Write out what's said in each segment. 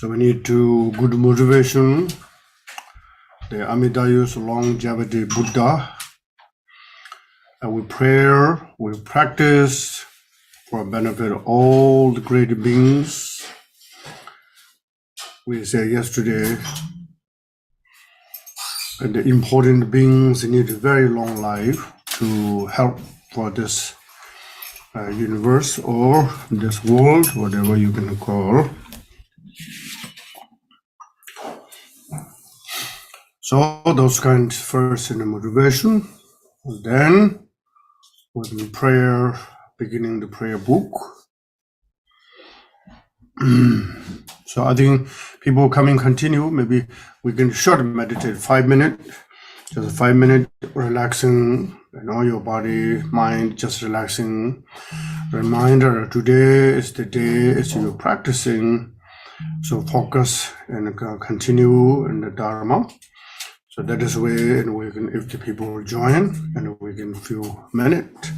So we need to good motivation, the Amitayus longevity Buddha, and we pray, we practice for benefit of all the great beings. We said yesterday that the important beings need a very long life to help for this universe or this world, whatever you can call. So those kinds first in the motivation, then with the prayer, beginning the prayer book. So I think people coming continue, maybe we can short meditate 5 minutes, just 5 minutes relaxing, your body, mind, just relaxing. Reminder, today is the day as you're practicing, so focus and continue in the dharma. So that is way, and we can, if the people join, and we can few minutes.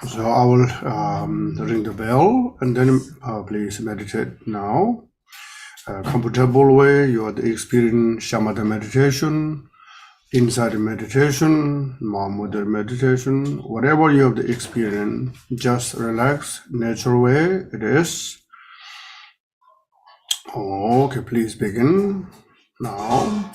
So I will ring the bell, and then please meditate now. Comfortable way, you are the experience shamatha meditation, inside meditation, Mahamudra meditation, whatever you have the experience, just relax, natural way it is. Okay, please begin now.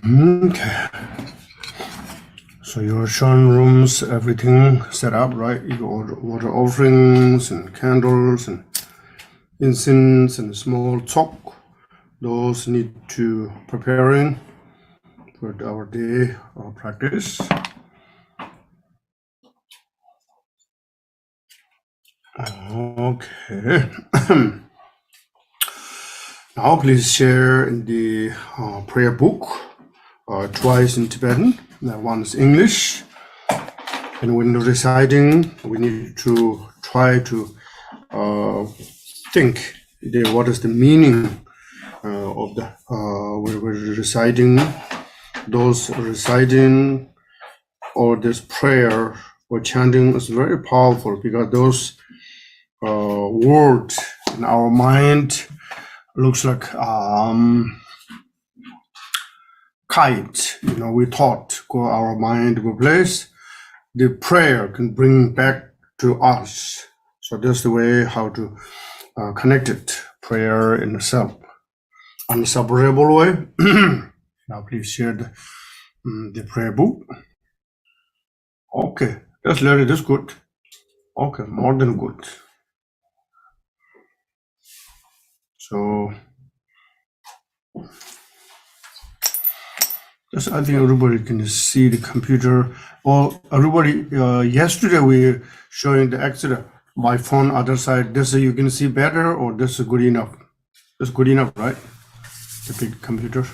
Okay. So your shrine rooms, everything set up, right? Your water offerings and candles and incense and small talk. Those need to preparing for our day of practice. Okay. Now please share in the prayer book, twice in Tibetan, once English. And when reciting, we need to try to think what is the meaning of the when we're reciting. Those reciting or this prayer or chanting is very powerful because those words in our mind looks like kite. We thought go our mind to a place. The prayer can bring back to us. So that's the way how to connect it. Prayer in the self, unseparable way. Now please share the prayer book. Okay, that's learning. That's good. Okay, more than good. So just I think everybody can see the computer. Or everybody, yesterday we showing the extra. My phone other side. This you can see better, or this is good enough. That's good enough, right? The big computer.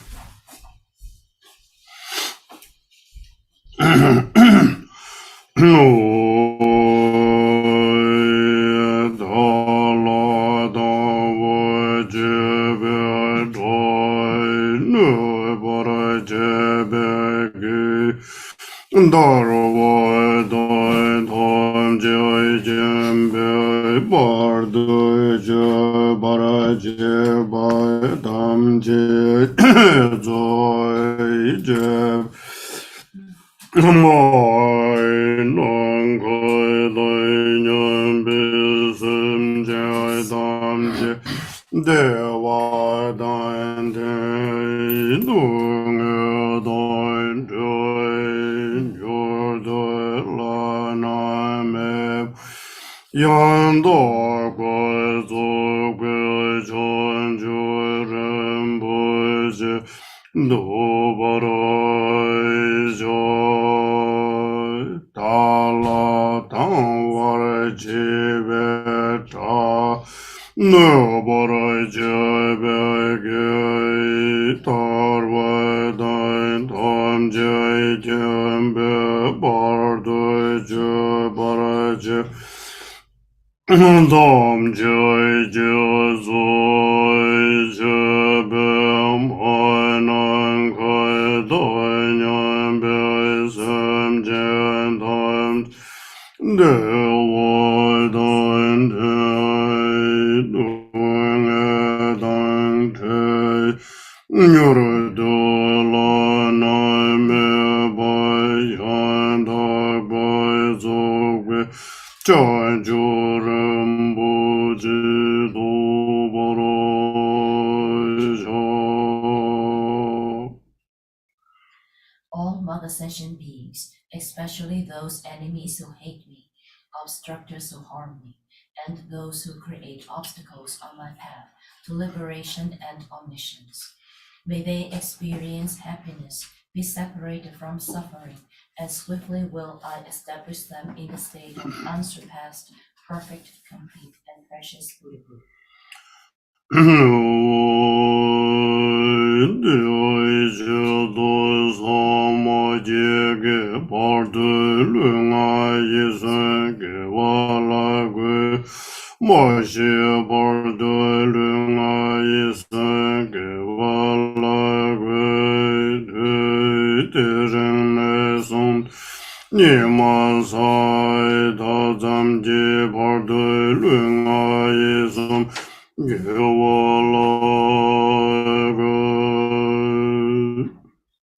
All mother sentient beings, especially those enemies who hate me, obstructors who harm me, and those who create obstacles on my path to liberation and omniscience. May they experience happiness, be separated from suffering, and swiftly will I establish them in the state of unsurpassed, perfect, complete, and precious Buddhahood.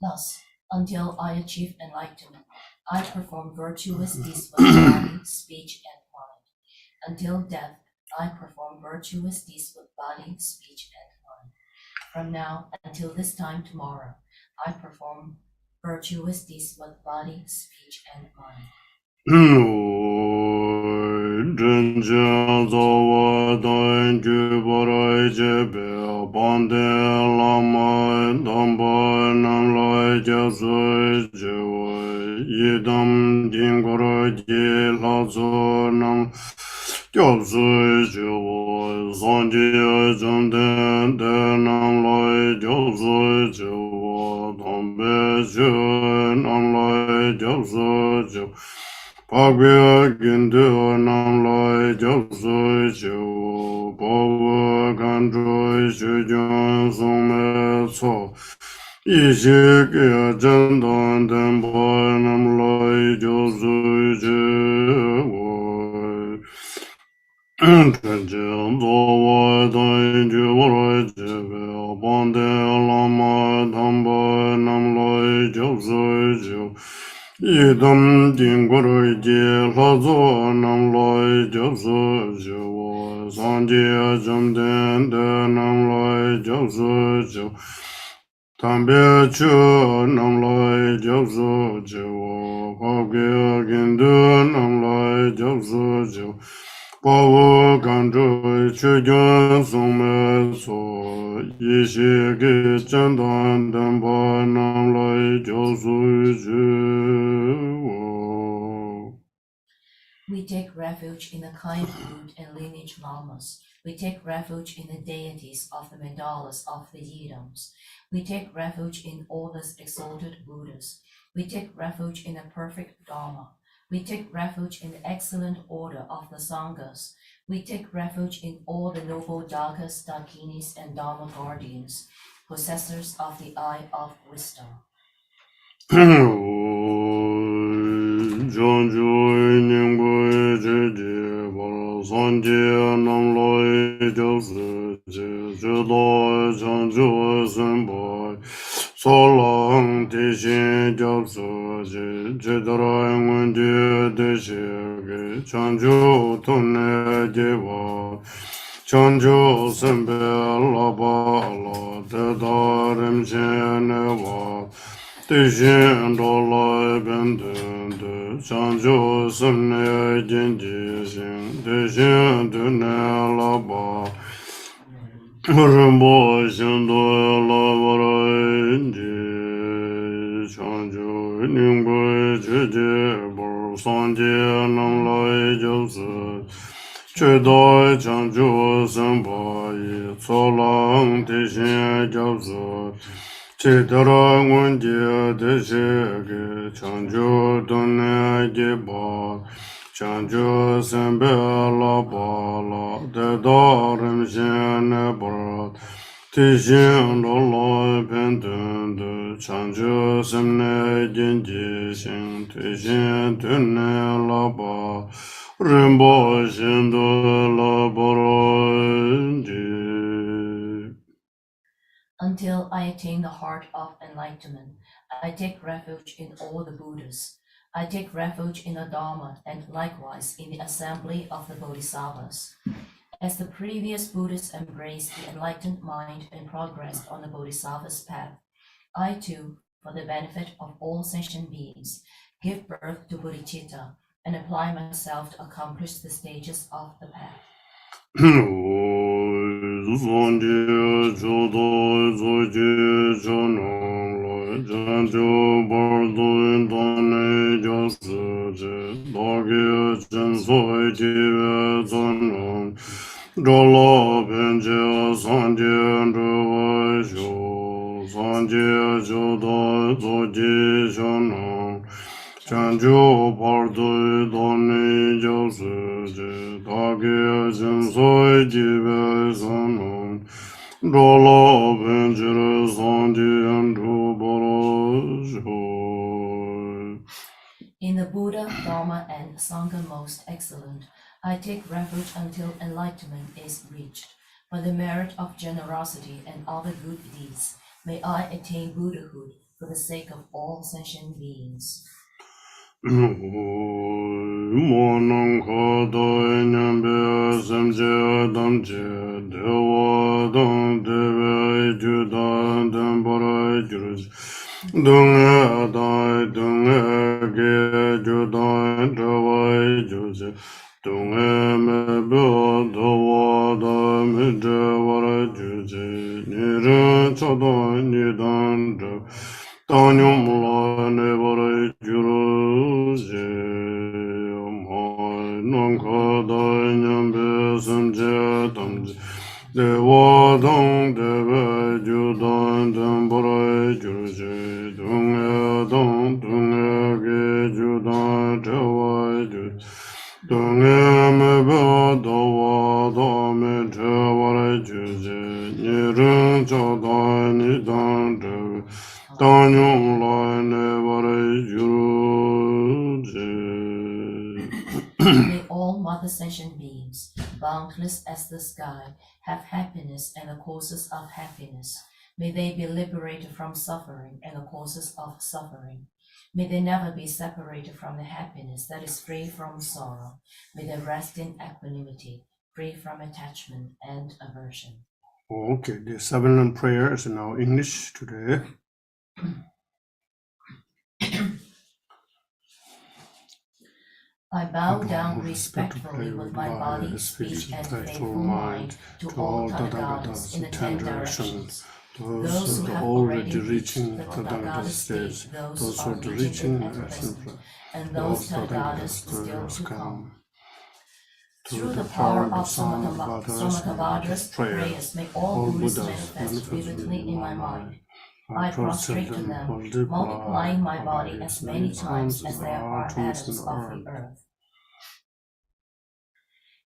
Thus, until I achieve enlightenment, I perform virtuous deeds with body, speech, and mind. Until death, I perform virtuous deeds with body, speech, and mind. From now until this time tomorrow, I perform virtuous deeds with body, speech, and mind. Drenja Zawa Dan Jubarai Jebe Bande Lama Damba Namlai Jazoi Jewa Yidam Dingora Ye Lazo Nam Gyabzoi Jewa Zanji Janden Namlai Gyabzoi Jewa Dambe Je Namlai Gyabzoi Jewa Pagya Gindu Namlai Gyabzoi Jewa Bawa Gandroi Shujyan Sume So Ishik Jandan Denpa Namlai Gyabzoi Jewa Tenjin Zawa Dan Jubarai Jebe Bande Lama Damba Namlai Gyabzoi Jewa Yidam Dingoro Ye Lazo Namlai Gyabzoi Jewa Sanji Jamden De Namlai Gyabzoi Jewa Tambe Chu Namlai Gyabzoi Jewa Pagya Gindu Namlai Gyabzoi Jewa Pawa Gandroi Chugyan Sume So Yishiki Chandan Denpa Namlai Gyabzoi Jewa. We take refuge in the kind root and lineage lamas. We take refuge in the deities of the mandalas of the Yidams. We take refuge in all the exalted Buddhas. We take refuge in the perfect Dharma. We take refuge in the excellent order of the Sanghas. We take refuge in all the noble Dakas, Dakinis, and Dharma guardians, possessors of the eye of wisdom. Janjui Ningui Jidi Bala Sanji Namlai Gyabzoi Jidai Janjui Senpai Solang Tishin Gyabzoi Jidarai Ngundi Deshigi Janju Tunne Jiwa Janju Senpe Laba Ala Dedarim Shenewa Tishin Dolai Bendende Janju Semne Jinji Sing Tishin Dune Laba Rinpo Shindu Laba Rinji Janju Ningui Jiji Bar Sanji Namlai Gyabzoi Chidai Janju Senpai Solang Tishin Gyabzoi Chidara Ngundi Deshigi Chanju Dunne Giba Chanju Sembe Laba La Dedarim Shene Barat Tishin Dolai Pendundu Chanju Semne Jinji Shin Tishin Dunne Laba Rinpo Shindu Labarai Until I attain the heart of enlightenment, I take refuge in all the Buddhas. I take refuge in the Dharma and likewise in the assembly of the Bodhisattvas. As the previous Buddhists embraced the enlightened mind and progressed on the Bodhisattva's path, I too, for the benefit of all sentient beings, give birth to bodhicitta and apply myself to accomplish the stages of the path. Zonji Jodo Zoji Jonam Loi Janjo Bardo Done Jasuji Dogi Jensoi Jive Zonam Jolo Benji Sanji Ndruwa Shu Sanji Jodo Zoji Jonam Chanju Bardo Doni Jasuji Dagi Jinsoi Jive Sanam Dolo Benjira Sandi Andru Borojo. In the Buddha, Dharma, and Sangha most excellent, I take refuge until enlightenment is reached. For the merit of generosity and other good deeds, may I attain Buddhahood for the sake of all sentient beings. Monang Kado Nyambe Semje Damje Dewa Dam Deve Judan Dambara Jurus Dunga Dai Dunga Ge Judan Dewa Jurus May all Mother Sentient beings, boundless as the sky, have happiness and the causes of happiness. May they be liberated from suffering and the causes of suffering. May they never be separated from the happiness that is free from sorrow. May they rest in equanimity, free from attachment and aversion. Okay, the 7 prayer is now English today. I bow down respectfully with my body, speech, and faithful mind to all Tathagatas in the 10 directions. Those who have already reached the Tathagata stage, those who are reaching at present, and those Tathagatas still to come. Through the power of Samakabhadra's prayers, may all Buddhas manifest vividly in my mind. I prostrate to them, multiplying my body as many times as there are atoms of the earth.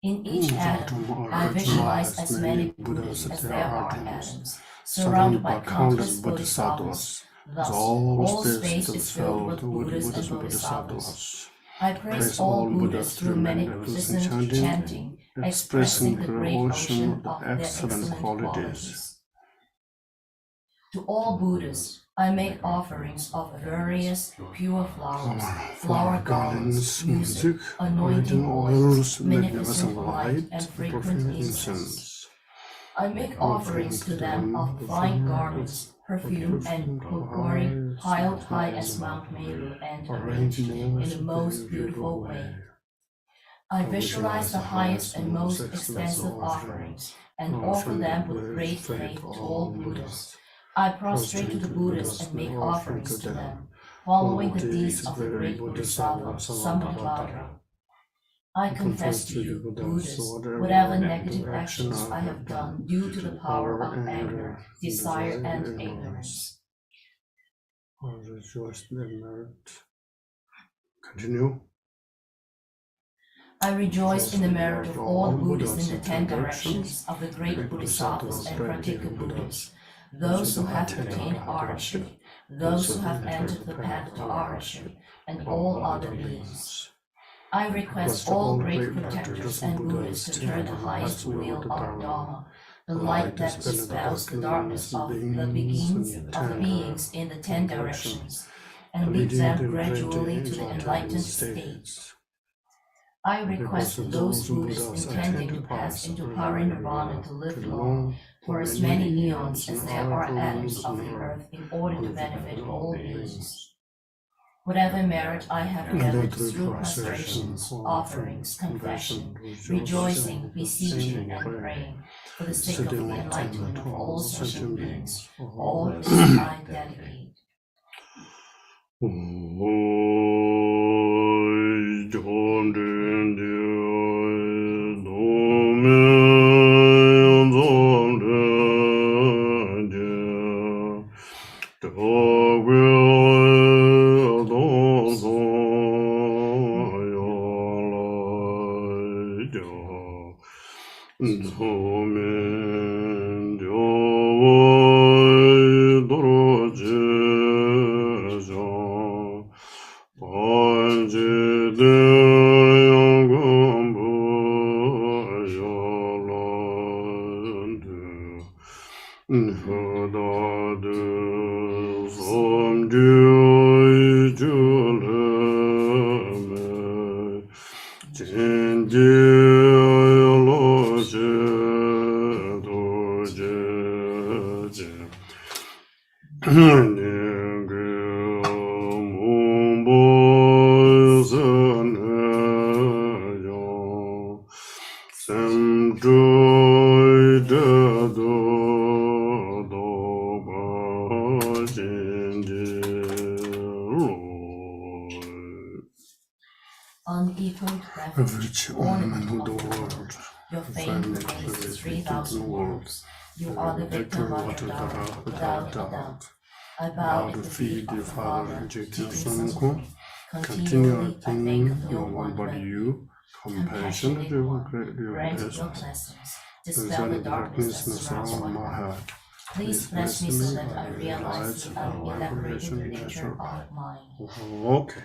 In each atom, I visualize as many Buddhas as there are atoms, surrounded by countless bodhisattvas. Thus, all space is filled with Buddhas and bodhisattvas. I praise all Buddhas through magnificent chanting, expressing the great ocean of their excellent qualities. To all Buddhas, I make offerings of various pure flowers, flower garlands, music, anointing oils, magnificent light, and fragrant incense. I make offerings to them of fine garments, perfume, and potpourri piled high as Mount Meru and arranged in the most beautiful way. I visualize the highest and most extensive offerings and offer them with great faith to all Buddhas. I prostrate to the Buddhas and make offerings to them, following the deeds of the great Bodhisattva Sambuddhavajra. I confess to you, Buddhas, whatever negative actions I have done due to the power of anger, desire, and ignorance. Continue. I rejoice in the merit of all Buddhas in the 10 directions of the great Bodhisattvas and Pratyeka Buddhas, those who have attained arhatship, those who have entered the path to arhatship, and all other beings. I request all great protectors and Buddhas to turn the highest wheel of Dharma, the light that dispels the darkness of the beings in the 10 directions, and lead them gradually to the enlightened states. I request those Buddhas intending to pass into parinirvana to live long, for as many eons as there are atoms of the earth in order to benefit all beings. Whatever merit I have gathered through prostrations, offerings, confession, rejoicing, beseeching, and praying, for the sake of the enlightenment of all sentient beings, all this I dedicate. refuge, ornament of the world. Your fame pervades 3,000 worlds. You are the victor of the Dharma, without a doubt. I bow at the feet of Father, Jesus Sonam. Continually I thank no one but you. Compassionate, grant your blessings. Dispel the darkness that surrounds my heart. Please bless me so that I realize the unelaborated nature of mind. Okay.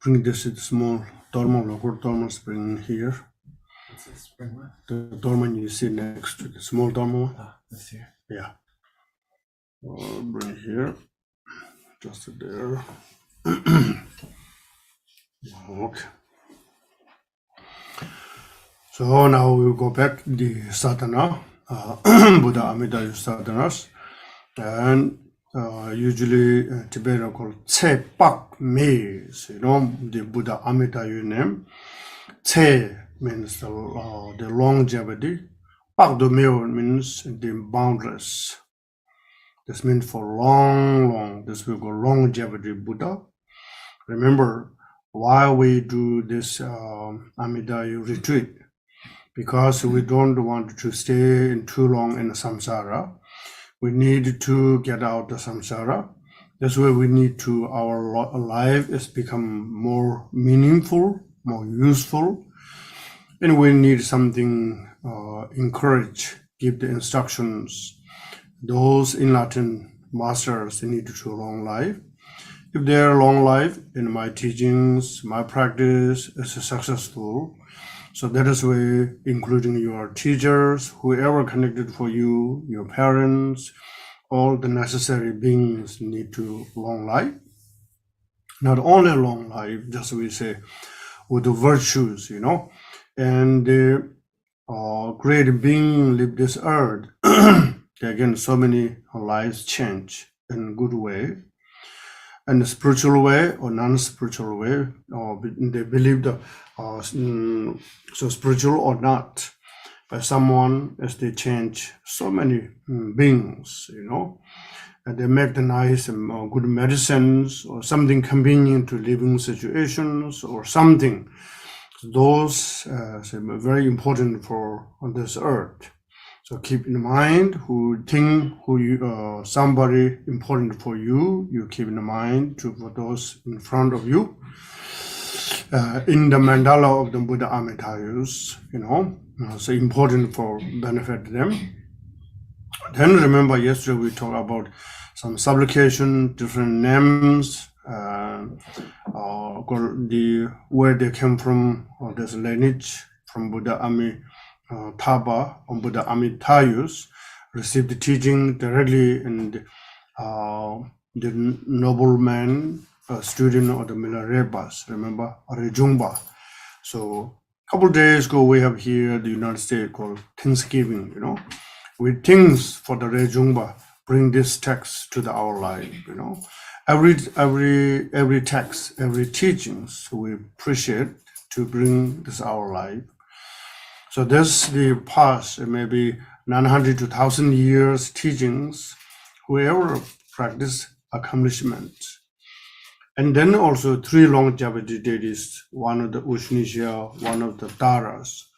Bring this small dharma, local dharma spring here. What's this spring one? The dharma you see next to the small dharma. Ah, this here. Yeah. Bring it here. Just there. Okay. So now we'll go back to the sadhana, Buddha Amitayus sadhanas, and usually Tibetan called Tse Pak means, the Buddha Amitayus name. Tse means the longevity. Pak do meo means the boundless. This means for long. This will go longevity Buddha. Remember, why we do this Amitayus retreat? Because we don't want to stay in too long in the samsara. We need to get out the samsara. That's why we need to, our life is become more meaningful, more useful. And we need something, encourage, give the instructions. Those enlightened masters need to long life. If they are long life, in my teachings, my practice is successful. So that is why, including your teachers, whoever connected for you, your parents, all the necessary beings need to long life. Not only long life, just we say, with the virtues, and the great being live this earth. Again, so many lives change in good way. In the spiritual way or non-spiritual way, or they believe the so spiritual or not, by someone as they change so many beings, and they make the nice and good medicines or something convenient to living situations or something. Those are very important for on this earth. So keep in mind somebody important for you. You keep in mind for those in front of you. In the mandala of the Buddha Amitayus, so important for benefit them. Then remember yesterday we talked about some supplication, different names, where they came from, or this lineage from Buddha Taba on Buddha Amitayus, received the teaching directly, and the nobleman, student of the Milarepas, remember, Rejungba. So a couple of days ago, we have here the United States called Thanksgiving, with things for the Rejungba, bring this text to our life, Every text, every teachings we appreciate to bring this our life. So this the past, maybe 900 to 1,000 years teachings, whoever practice accomplishment. And then also 3 longevity deities, one of the Ushnisha, one of the Taras.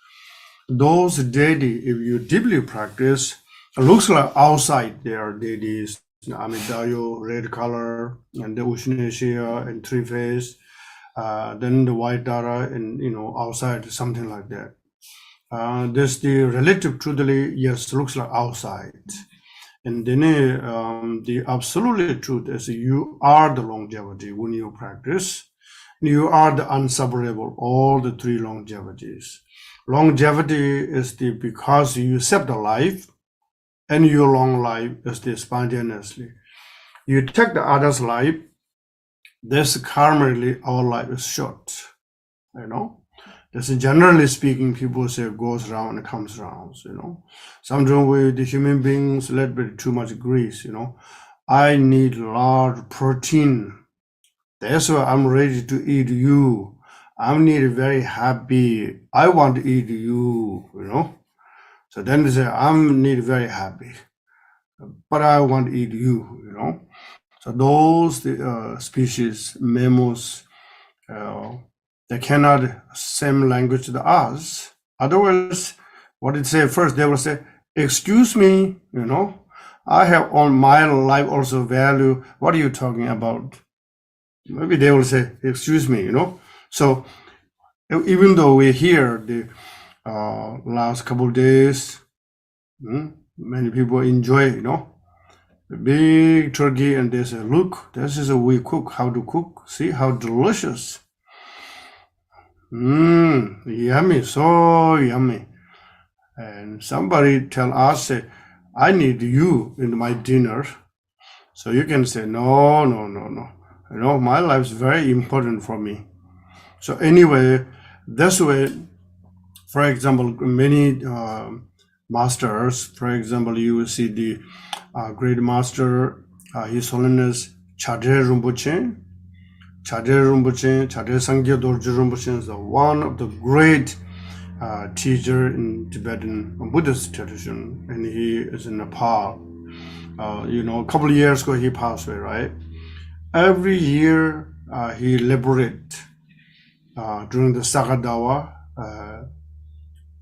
Those deities, if you deeply practice, it looks like outside their deities, Amitayus, red color, and the Ushnisha and 3 face, then the white Tara, and outside something like that. This the relative truthfully, yes, looks like outside. And then the absolute truth is you are the longevity when you practice. You are the unseparable, all the 3 longevities. Longevity is because you accept the life, and your long life is spontaneously. You take the other's life, this karmically our life is short, This generally speaking, people say goes around and comes around, Sometimes with the human beings, a little bit too much grease, I need large protein. That's why I'm ready to eat you. I'm very happy. I want to eat you, So then they say, I'm very happy, but I want to eat you, So those species, mammals, they cannot same language to us. Otherwise, what it say first, they will say, excuse me, I have on my life also value. What are you talking about? Maybe they will say, excuse me, So even though we hear the last couple of days, many people enjoy, the big turkey, and they say, look, this is how we cook, how to cook. See how delicious. Yummy, so yummy. And somebody tell us, say, I need you in my dinner. So you can say, no. My life is very important for me. So anyway, this way, for example, many masters, for example, you will see the great master, His Holiness Chadre Rinpoche. Chadre Sangye Dorje Rinpoche is one of the great teacher in Tibetan Buddhist tradition, and he is in Nepal. A couple of years ago he passed away, right? Every year he liberate during the Sagadawa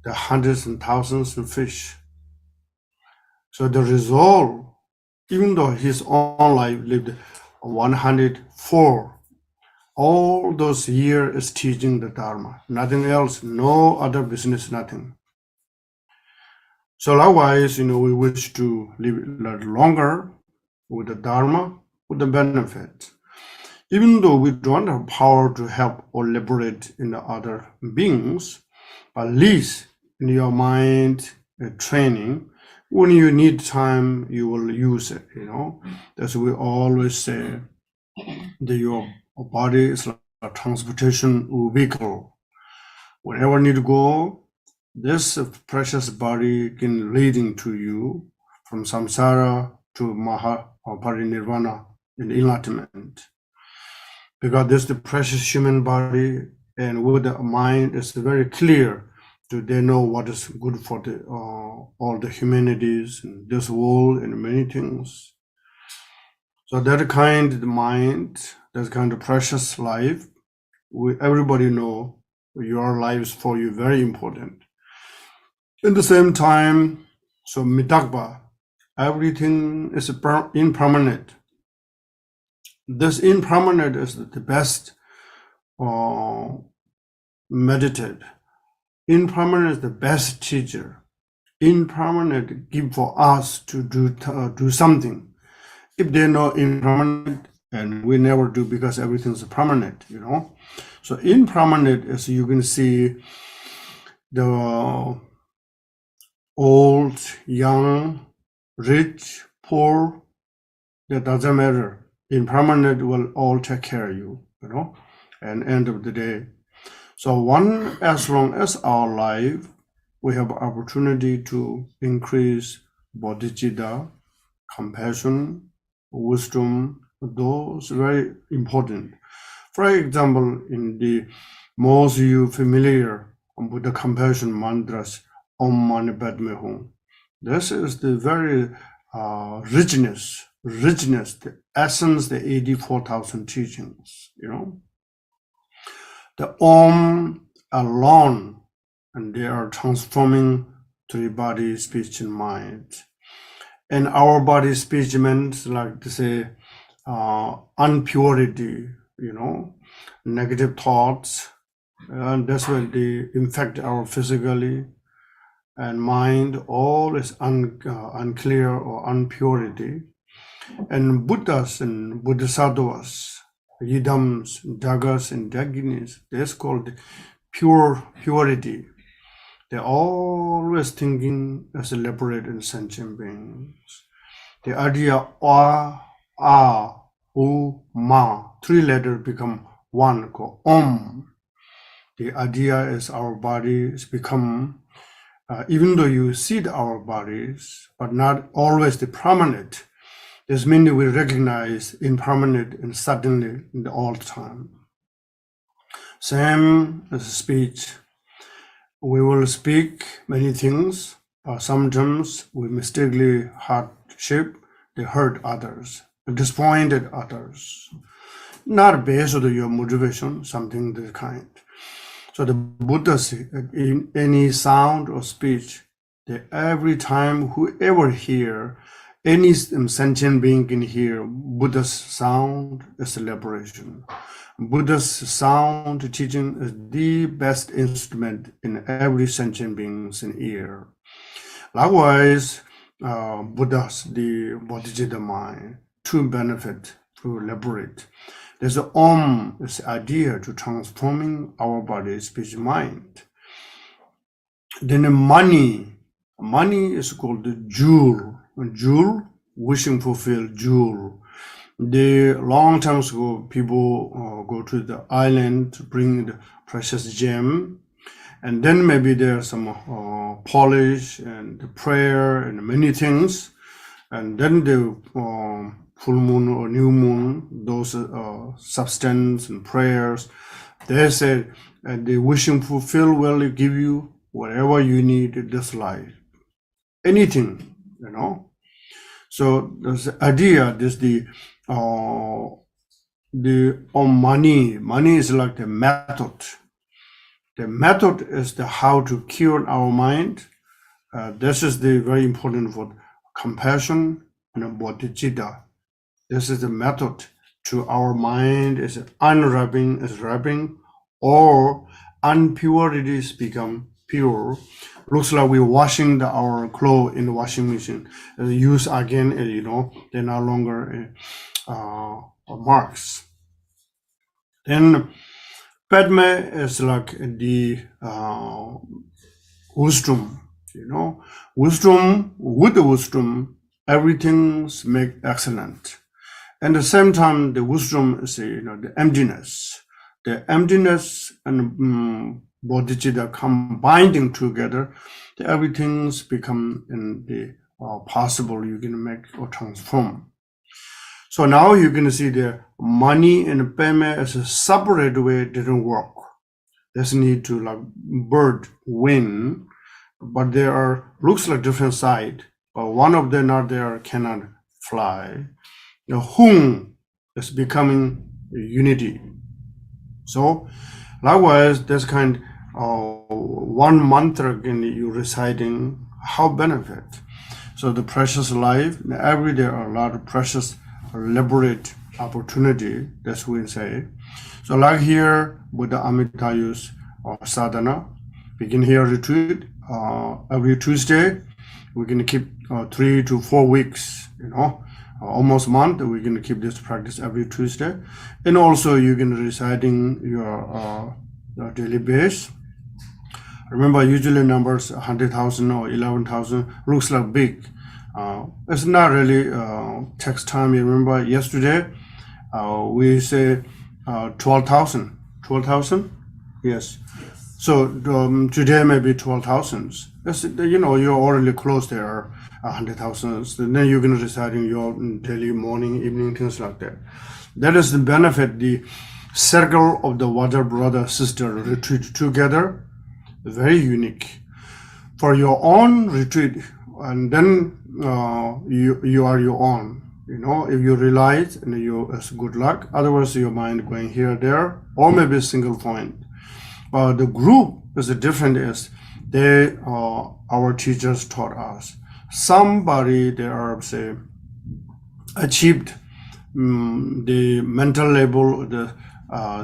the hundreds and thousands of fish. So the result, even though his own life lived 104, all those years is teaching the Dharma, nothing else, no other business, nothing. So likewise, we wish to live a little longer with the Dharma, with the benefit. Even though we don't have power to help or liberate in the other beings, but at least in your mind training, when you need time, you will use it, That's what we always say, that your body is like a transportation vehicle. Whenever you need to go, this precious body can leading to you from samsara to maha or parinirvana in enlightenment. Because this is the precious human body, and with the mind, it's very clear that they know what is good for the all the humanities in this world and many things. So that kind of mind, that kind of precious life, everybody know your life is for you very important. At the same time, so mitakpa, everything is impermanent. This impermanent is the best meditate. Impermanent is the best teacher. Impermanent give for us to do something. If they know impermanent, and we never do because everything's permanent, So impermanent is, you can see the old, young, rich, poor, that doesn't matter. Impermanent will all take care of you, and end of the day. So as long as our life, we have opportunity to increase bodhicitta, compassion, wisdom, those very important. For example, in the most you familiar with the compassion mantras, Om Mani Padme Hum. This is the very richness, the essence, the 84,000 teachings, The Om alone, and they are transforming three body, speech, and mind. And our body, speech, means like to say, unpurity, negative thoughts, and that's when they infect our physically, and mind, all is unclear or impurity. And Buddhas and Bodhisattvas, Yidams, Jagas, and Daginis, that's called purity. They're always thinking as a liberated and sentient beings. The idea Ma, three letters become one, called Om. The idea is our bodies become, even though you see our bodies, but not always the permanent. This means we recognize impermanent and suddenly all the time. Same as speech. We will speak many things, but sometimes we mistakenly hardship, they hurt others, disappointed others. Not based on your motivation, something that kind. So the Buddhas, in any sound or speech, they every time whoever hear, any sentient being can hear Buddha's sound is liberation. Buddha's sound teaching is the best instrument in every sentient being's ear. Likewise, Buddha's the Bodhicitta mind to benefit, to liberate. There's the this idea to transforming our body, speech, mind. Then the money is called the jewel. Jewel, wishing fulfill jewel. The long time ago, people go to the island to bring the precious gem, and then maybe there's some polish and the prayer and many things, and then the full moon or new moon, those substance and prayers, they said, and the wishing fulfill will give you whatever you need in this life, anything, you know. So there's the idea, this the money. Money is like the method. The method is the how to cure our mind. This is the very important for compassion and bodhicitta. This is the method to our mind is unwrapping is wrapping, or impurities become pure. Looks like we're washing our clothes in the washing machine. Use again, you know, they're no longer marks. Then Padme is like the wisdom, you know. Wisdom, with the wisdom, everything's make excellent. And at the same time, the wisdom is, you know, the emptiness. The emptiness and bodhicitta combining together, the everything's become in the possible you can make or transform. So now you're going to see the money and payme as a separate way didn't work. There's need to like bird, wing, but there are looks like different side, but one of them not there cannot fly. The whom is becoming unity. So likewise, this kind of one mantra again you reciting, how benefit. So the precious life, every day are a lot of precious liberate opportunity, that's what we say. So like here with the Amitayus sadhana, we can here retreat every Tuesday. We're going to keep 3 to 4 weeks, you know, almost month. We're going to keep this practice every Tuesday. And also you're going to reciting your daily base. Remember, usually numbers 100,000 or 11,000 looks like big. It's not really takes time. You remember yesterday we say 12,000. 12,000? Yes. So today maybe 12,000. You know, you're already close there, 100,000. Then you're going to recite in your daily morning, evening, things like that. That is the benefit, the circle of the water brother sister retreat together, very unique. For your own retreat, and then you are your own. You know, if you realize, and it's good luck. Otherwise, your mind going here, there, or maybe a single point. But the group is different. Is they our teachers taught us. Somebody they are say achieved the mental level, the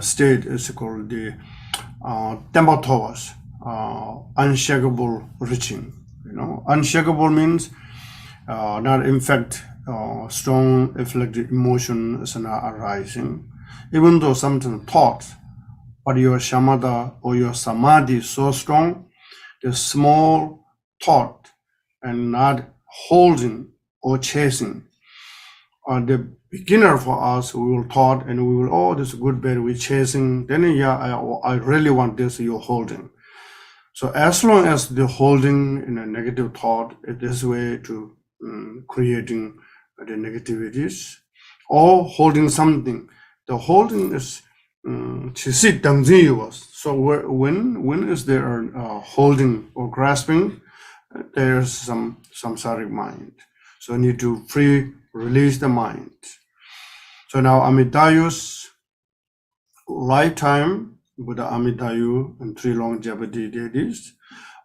state is called the Tembatovas, unshakable reaching. You know, unshakable means not in fact strong afflicted emotion is not arising, even though something thoughts, but your shamatha or your samadhi is so strong, the small thought and not holding or chasing. The beginner for us, we will thought and we will, oh, this is good, bad, we're chasing. Then, yeah, I really want this, you're holding. So as long as the holding in a negative thought, it is way to creating the negativities, or holding something. The holding is so when is there holding or grasping, there's some samsaric mind. So you need to release the mind. So now Amitayus lifetime Buddha Amitayus and 3 longevity deities.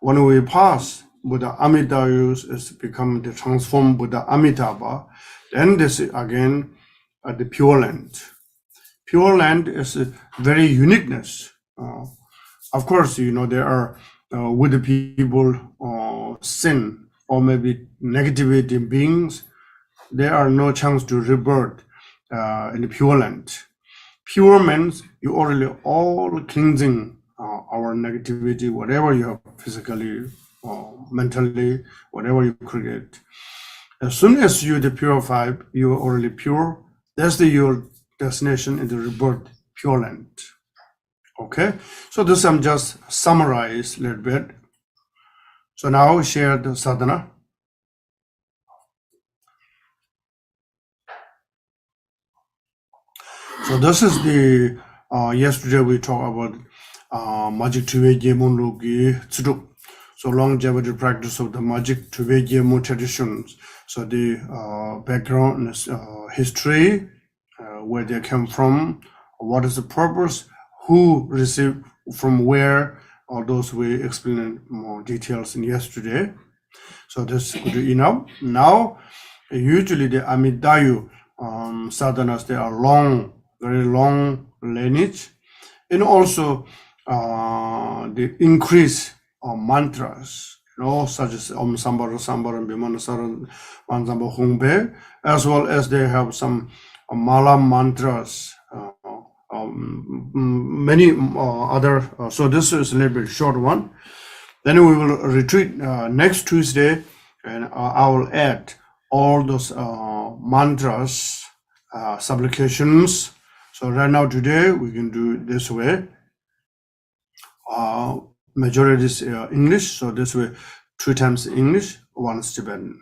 When we pass Buddha Amitayus is become the transformed Buddha Amitabha, then this is again the Pure Land. Pure Land is a very uniqueness. Of course, there are with the people sin or maybe negativity beings, there are no chance to rebirth in the Pure Land. Pure means you already all cleansing our negativity, whatever you have physically, mentally, whatever you create. As soon as you purify, you are already pure. That's your destination in the rebirth, Pure Land. Okay, so this I'm just summarize a little bit. So now share the sadhana. So this is the yesterday we talked about magic two-way Monlogi Tsuduk. So longevity practice of the magic two-way traditions. So the background is history, where they came from, what is the purpose, who received from where, all those we explained more details in yesterday. So this is good enough. Now, usually the Amidayu sadhanas, they are long, very long lineage, and also the increase of mantras, such as Om Sambara Sambara Bimanasaran Manzamba Hungbe, as well as they have some Mala mantras, many other. So this is a little bit short one. Then we will retreat next Tuesday, and I will add all those mantras, supplications. So right now today we can do it this way. Majority is English, so this way 2 times English, 1 Tibetan.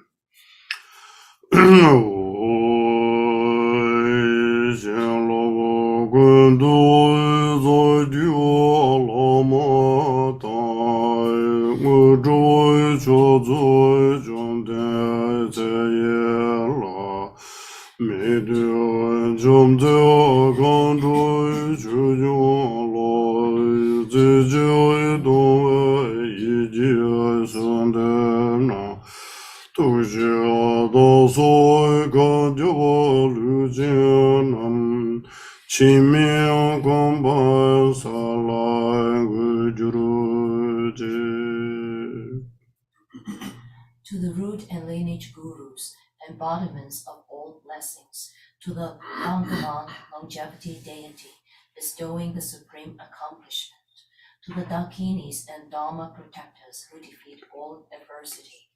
To the root and lineage gurus, embodiments of all blessings, to the Bhagavan longevity deity, bestowing the supreme accomplishment, to the Dakinis and Dharma protectors who defeat all adversity,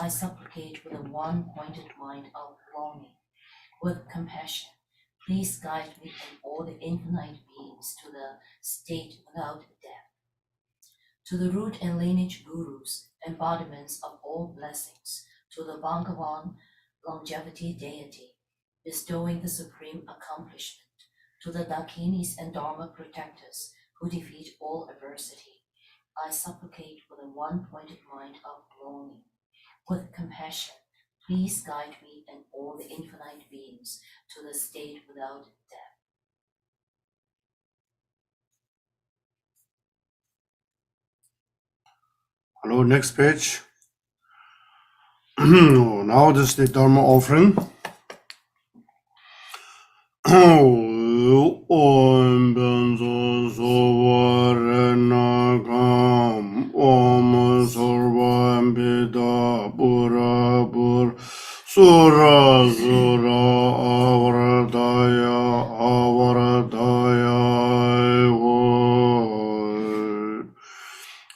I supplicate with a one-pointed mind of longing, with compassion. Please guide me and all the infinite beings to the state without death. To the root and lineage gurus, embodiments of all blessings, to the Bhagavan longevity deity, bestowing the supreme accomplishment, to the Dakinis and Dharma protectors who defeat all adversity, I supplicate with a one-pointed mind of longing, with compassion. Please guide me and all the infinite beings to the state without death. Hello, next page. Now this is the Dharma offering. Om Benzo Sovarenagam Om Sarvambida Pura Pur Sura Sura Avaradaya Avaradaya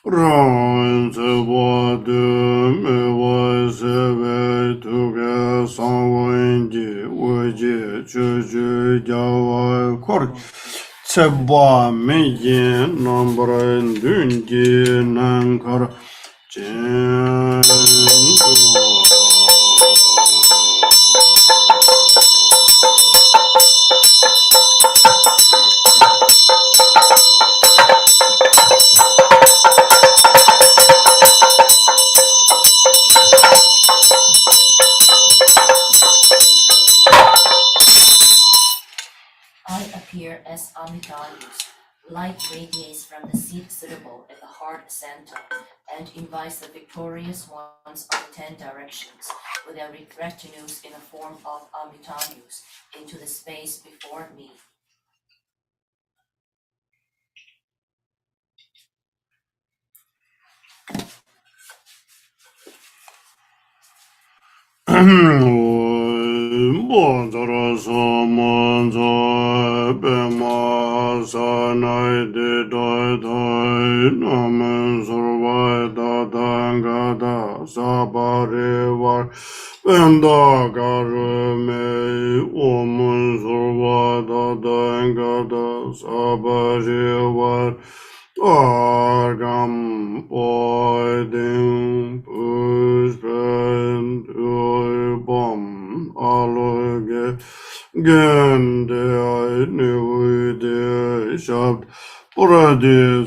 Ran Sevadum Eva Seve Tuga Sanwinji Waji Chuju Jawa Kor Tseba Meyin Nambran Dunji Nankar Jen I appear as Amitayus, light light radiates from the seat suitable at the heart center and invites the victorious ones of the 10 directions with their retinues in the form of Amitayus into the space before me. Orgam poiding pushpen bom aloge gende ay nevude shabt paradise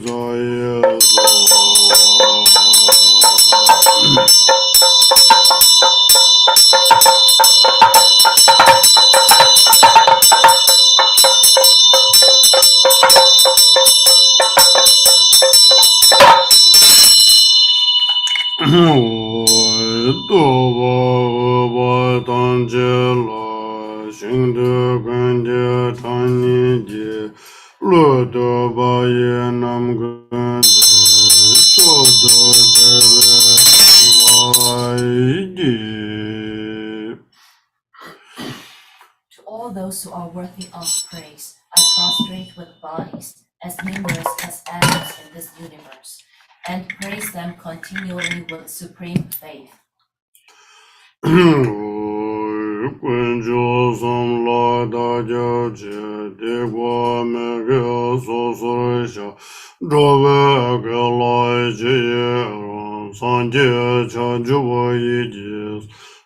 To all those who are worthy of praise, I prostrate with bodies as numerous as atoms in this universe, and praise them continually with supreme faith.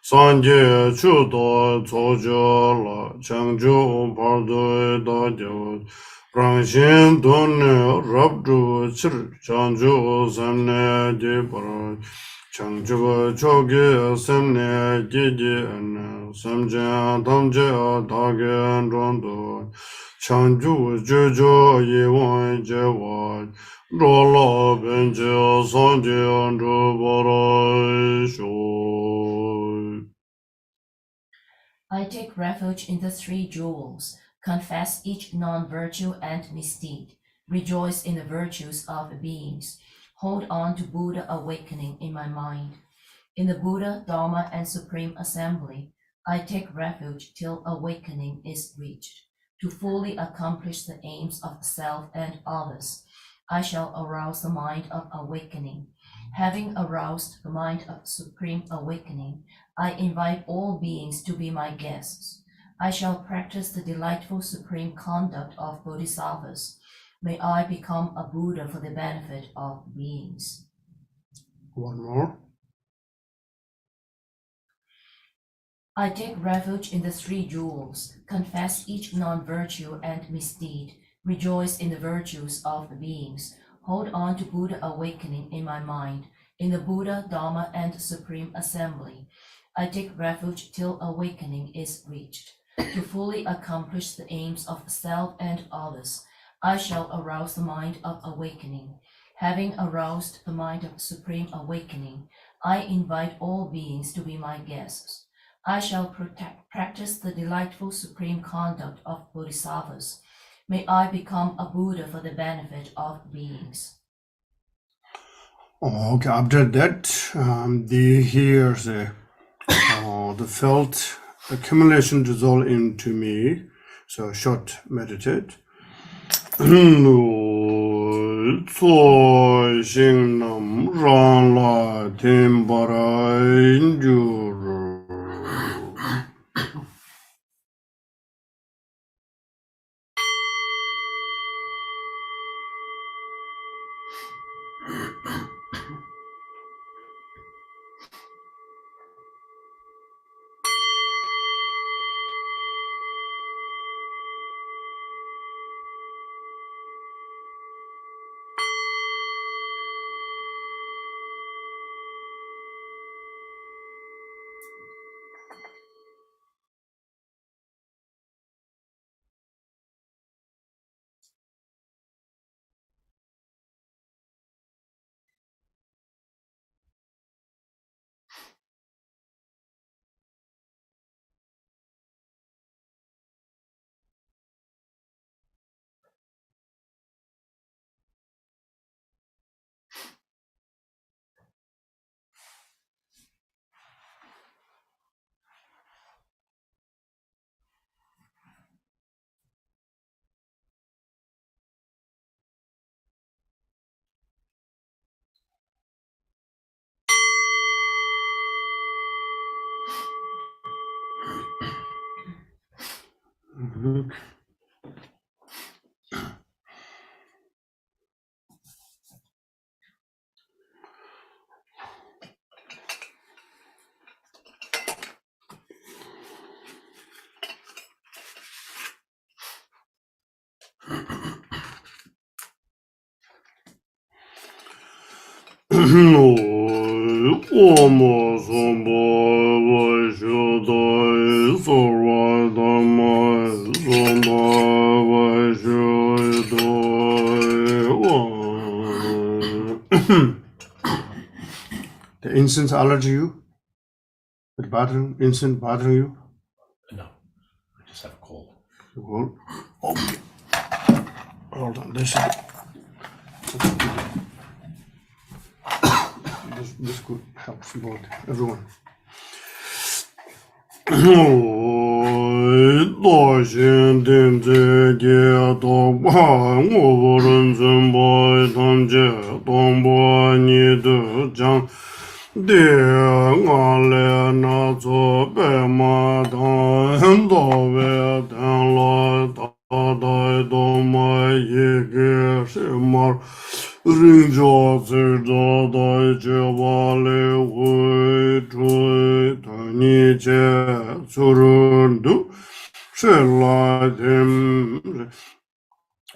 Sanje chudo chojo la changju pardo da jo rangshin donne rabdu chir changju samne de par changju choge samne jeje an samja damje dagen rondo changju jojo yewon jewa rola benje sanje andro baro sho. I take refuge in the 3 jewels, confess each non-virtue and misdeed, rejoice in the virtues of beings, hold on to Buddha awakening in my mind. In the Buddha, Dharma, and Supreme Assembly, I take refuge till awakening is reached. To fully accomplish the aims of self and others, I shall arouse the mind of awakening. Having aroused the mind of supreme awakening, I invite all beings to be my guests. I shall practice the delightful supreme conduct of bodhisattvas. May I become a Buddha for the benefit of beings. One more. I take refuge in the 3 jewels, confess each non-virtue and misdeed, rejoice in the virtues of beings, hold on to Buddha awakening in my mind. In the Buddha, Dharma, and Supreme Assembly, I take refuge till awakening is reached. To fully accomplish the aims of self and others, I shall arouse the mind of awakening. Having aroused the mind of supreme awakening, I invite all beings to be my guests. I shall practice the delightful supreme conduct of bodhisattvas. May I become a Buddha for the benefit of beings. Okay, after that, here's the felt accumulation dissolve into me. So short meditate. Tso xing nam rang la ten bara injuru. Mhm. The incense allergy you? The bothering incense bothering you? No, I just have a cold. Hold. Okay. Hold on. This could help both everyone.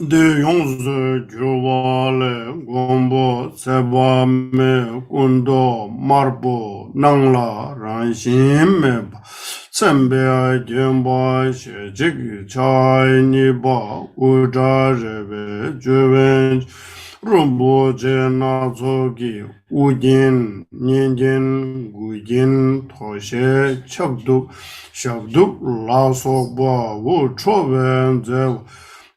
De yonze gyuvale gombo seba me kundo marbo nangla ranshin me sembe gemba shejik chai niba uja rebe juven rumbo jena zogi ujin ninjin gujin toshe chabduk shabduk laso ba wu choven zev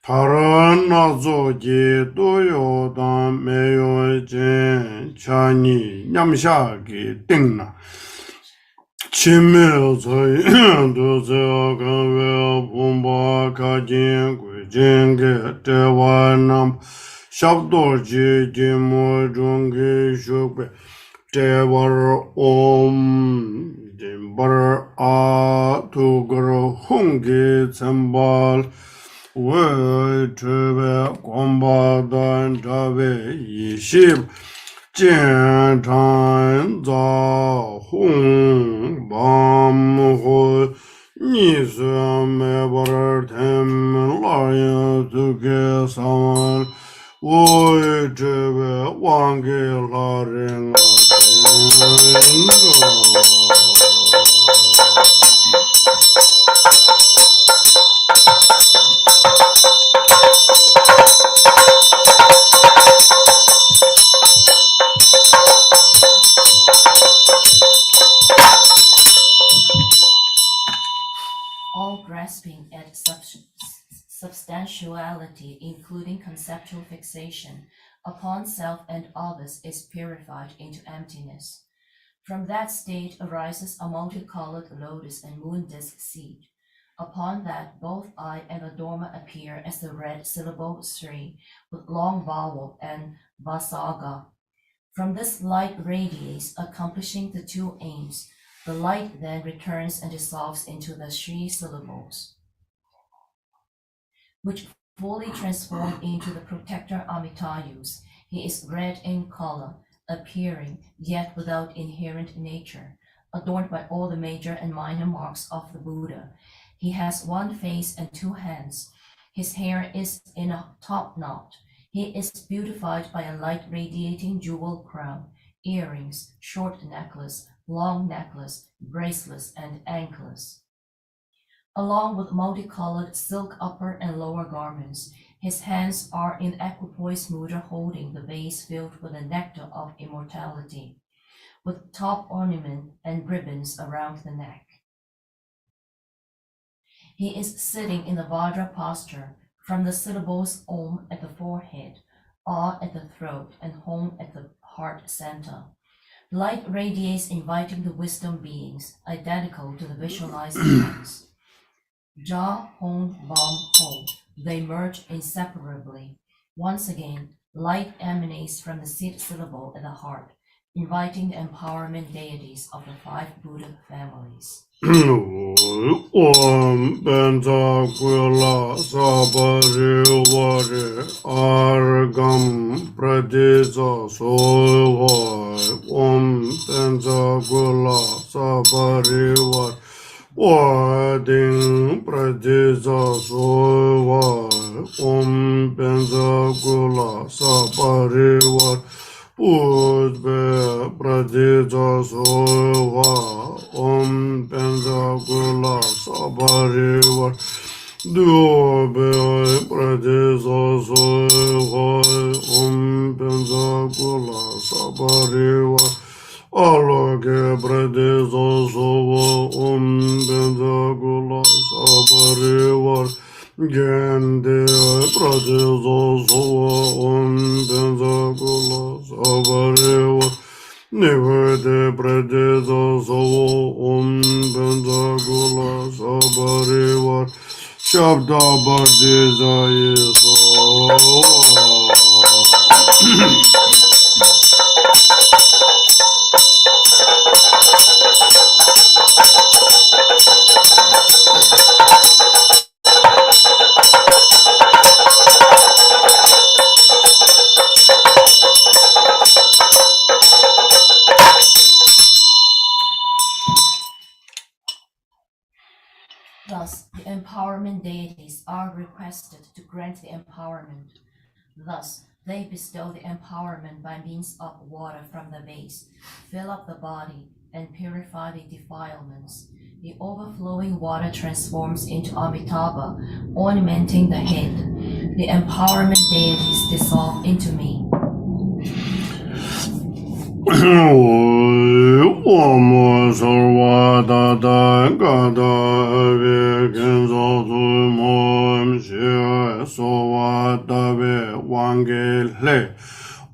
Paranazogi doyodan meyojen chani nyamshagi tingna. Chime zai doze agave pumba kajin gujinge devanam shabdoji jimo jungi shukbe devar om dimbar a tugar hungi tsambal Wechebe Gomba Dan Dabe Yishib Jian Chan Za Hong Bam Ho Nisu Mebar Tem Laya Tuke Sawan Wechebe Wangi Laring All grasping at substantiality, including conceptual fixation upon self and others, is purified into emptiness. From that state arises a multicolored lotus and moon disk seed. Upon that, both I and the Dharma appear as the red syllable Sri with long vowel and Vasaga. From this light radiates, accomplishing the two aims. The light then returns and dissolves into the Sri syllables, which fully transform into the protector Amitayus. He is red in color, appearing, yet without inherent nature, adorned by all the major and minor marks of the Buddha. He has one face and two hands. His hair is in a top knot. He is beautified by a light radiating jewel crown, earrings, short necklace, long necklace, bracelets, and anklets. Along with multicolored silk upper and lower garments, his hands are in equipoise mudra holding the vase filled with the nectar of immortality, with top ornament and ribbons around the neck. He is sitting in the Vajra posture, from the syllables Om at the forehead, Ah at the throat, and Hom at the heart center. Light radiates, inviting the wisdom beings, identical to the visualized ones. Ja, Hom, Bom, Ho, they merge inseparably. Once again, light emanates from the seed syllable at the heart, inviting the empowerment deities of the five Buddha families. Om Benza Gula Sabari Wari Argam Pradisa Sohai Om Benza Gula Sabari Wari Wading Pradisa Sohai Om Benza Gula Sabari Wari Udbe Pradisa Sohai Om Benza Gula Sabari Wari Dube Pradisa Sohai Om Benza Gula Sabari Wari Aloke Pradisa Sohai Om Benza Gula Sabari Wari Gende Pradisa Sohai Om Benza Gula Sabari Wari Nivede Pradisa Sohai Om Benza Gula Sabari Wari Shabda Pradisa Thus, the empowerment deities are requested to grant the empowerment. Thus, they bestow the empowerment by means of water from the base, fill up the body, and purify the defilements. The overflowing water transforms into Amitabha, ornamenting the head. The empowerment deities dissolve into me. Om Sarva Dada Gada Vikinsa Sumom Shia Sova Dabe Wangele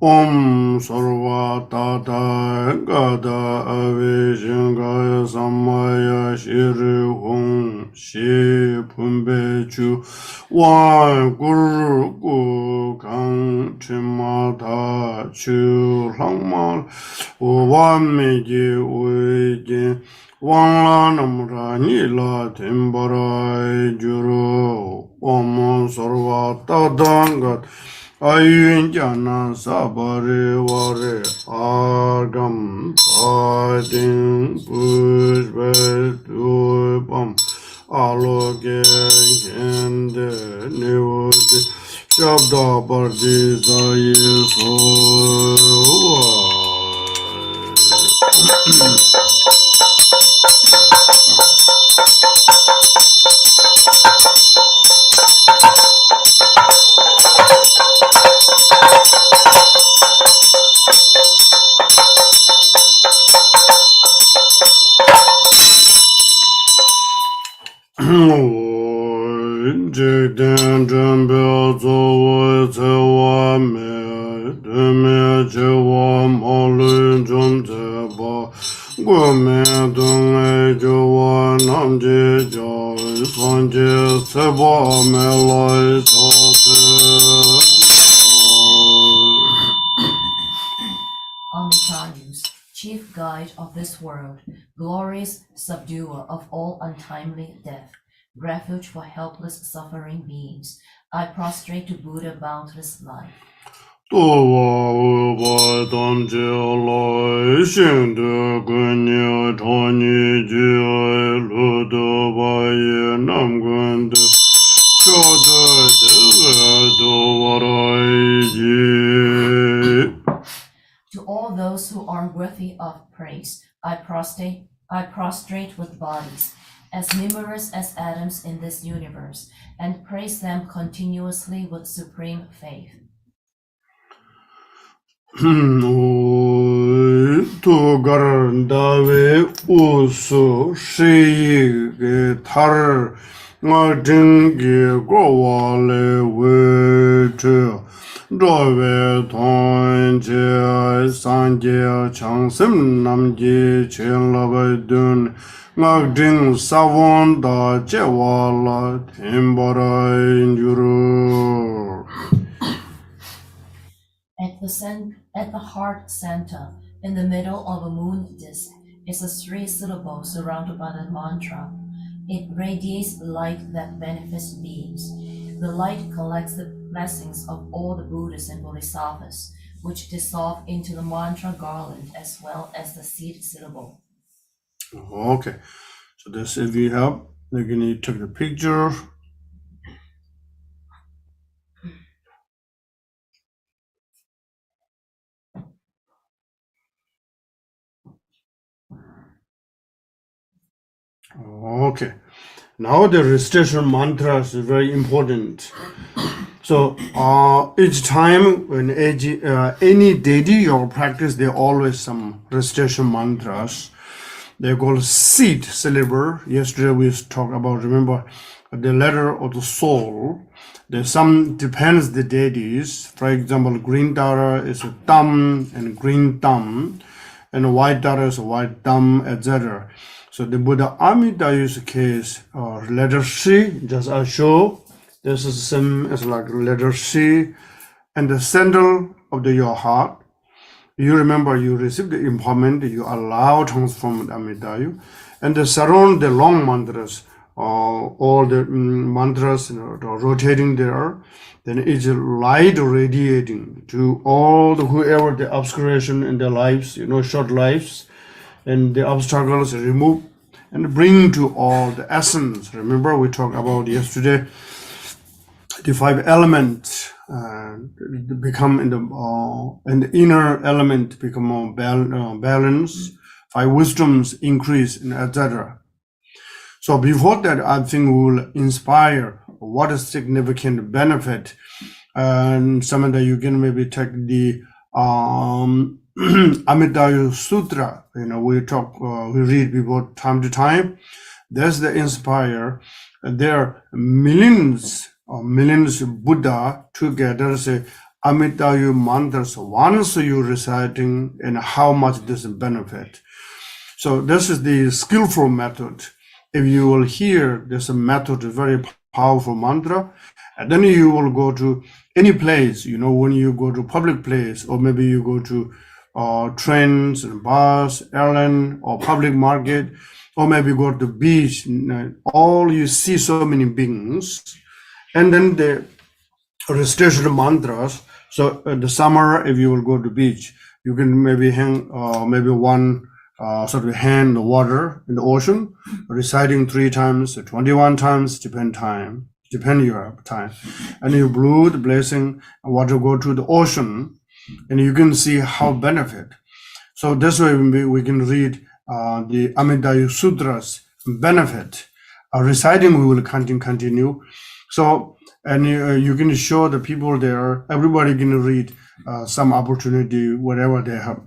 Om Sarva Dada Gada Avishinga Samaya Shiri Hong Shi Pumbe Chu Wan Guru Gu Kang Chimata Chu Langmal Wan Migi Uigin Wan La Namra Nila Timbara Juru Om Sarva Tadangat Ayun Jana Sabari Wari Agam Padin Pushbe Tupam Aloke Kende Nivudi Shabda Pardisa Jigden Jambel Zoe Tewa Me Deme Jewa Malin Jom Teba Gweme Dunge Jewa Namje Jai Sanje Seba Me Lai Amitayus, chief guide of this world, glorious subduer of all untimely death, refuge for helpless suffering beings, I prostrate to Buddha boundless life. Tuwa Uba Damje Lai Shinde Gunye Tani Jie Ludo Baye Namgunde Shoda Deve Duwarai Ji. To all those who are worthy of praise, I prostrate with bodies, as numerous as atoms in this universe, and praise them continuously with supreme faith. Tugar Dave Usu Shi Tar Ngajingi Gowale Wichu Dove Tonje Sanje Changsim Namji Chenlabadun Ngajing Savon Da Jewala Timbara Injuru. At the heart center, in the middle of a moon disk, is a 3 syllable surrounded by the mantra. It radiates light that benefits beings. The light collects the blessings of all the Buddhas and Bodhisattvas, which dissolve into the mantra garland as well as the seed syllable. Okay, so this if you have, you can take the picture. Okay, now the recitation mantras is very important. So each time when any deity you practice, there always some recitation mantras. They're called seed syllable. Yesterday we talked about, remember, the letter of the soul. There's some depends the deities. For example, green dara is a thumb and green thumb, and white dara is a white thumb, etc. So the Buddha Amitayus case, letter C, just I show. This is same as like letter C, and the center of your heart. You remember you received the empowerment, you allow transform Amitayu, and the surround the long mantras, all the mantras rotating there, then it's light radiating to all the whoever the obscuration in their lives, short lives, and the obstacles remove and bring to all the essence. Remember we talked about yesterday, the 5 elements become in the inner element become more balance, 5 wisdoms increase, and etc. So before that, I think we will inspire what is significant benefit, and some of that you can maybe take the Amitayus Sutra. We talk, we read before time to time. There's the inspire. There are millions Buddha together say Amitayu mantras once you reciting, and how much this benefit. So this is the skillful method. If you will hear this method, very powerful mantra, and then you will go to any place, when you go to public place, or maybe you go to trains and bus, airline, or public market, or maybe go to the beach, all you see so many beings. And then the recitation mantras. So in the summer, if you will go to beach, you can maybe hang maybe one sort of hand in the water in the ocean, reciting 3 times, 21 times, depend your time. And you blew the blessing, and water go to the ocean, and you can see how benefit. So this way we can read the Amitayus Sutras benefit. Reciting we will continue. So, and you can show the people there, everybody can read some opportunity, whatever they have.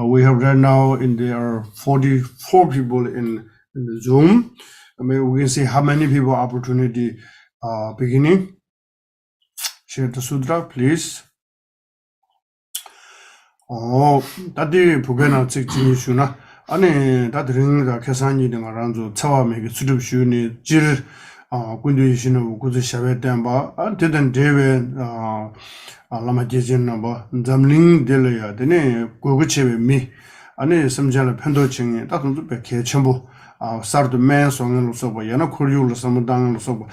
We have right now there are 44 people in the Zoom. I mean, we can see how many people opportunity beginning. Share the sutra, please. 다들 보게나 찍지니슈나 아니 다들은 계산이 된 거란도 처음에 수줍슈니 질 군주이시는 구조 샤베된 바 안테던 대회 라마 제진나 바 잠링 될어야 되네 고고체베 미 아니 섬자는 편도층에 다들 백해 전부 사르도 맨송을 써봐 yana 콜유를 섬당을 써봐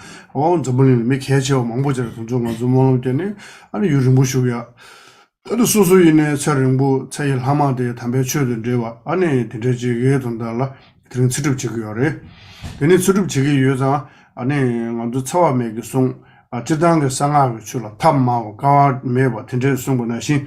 저번에 미 개체 망보者동종을 좀 모르는 때네 아니 요즘 무쇼야 또 소소이네 차량부 차일 하마데 담배 취어든 데와 아니 대대지게 돈달라 그런 수줍지고요래 근데 수줍지게 요자 아니 먼저 처음에 송 지당의 상하고 출라 탐마고 가 매버 텐데 송고나신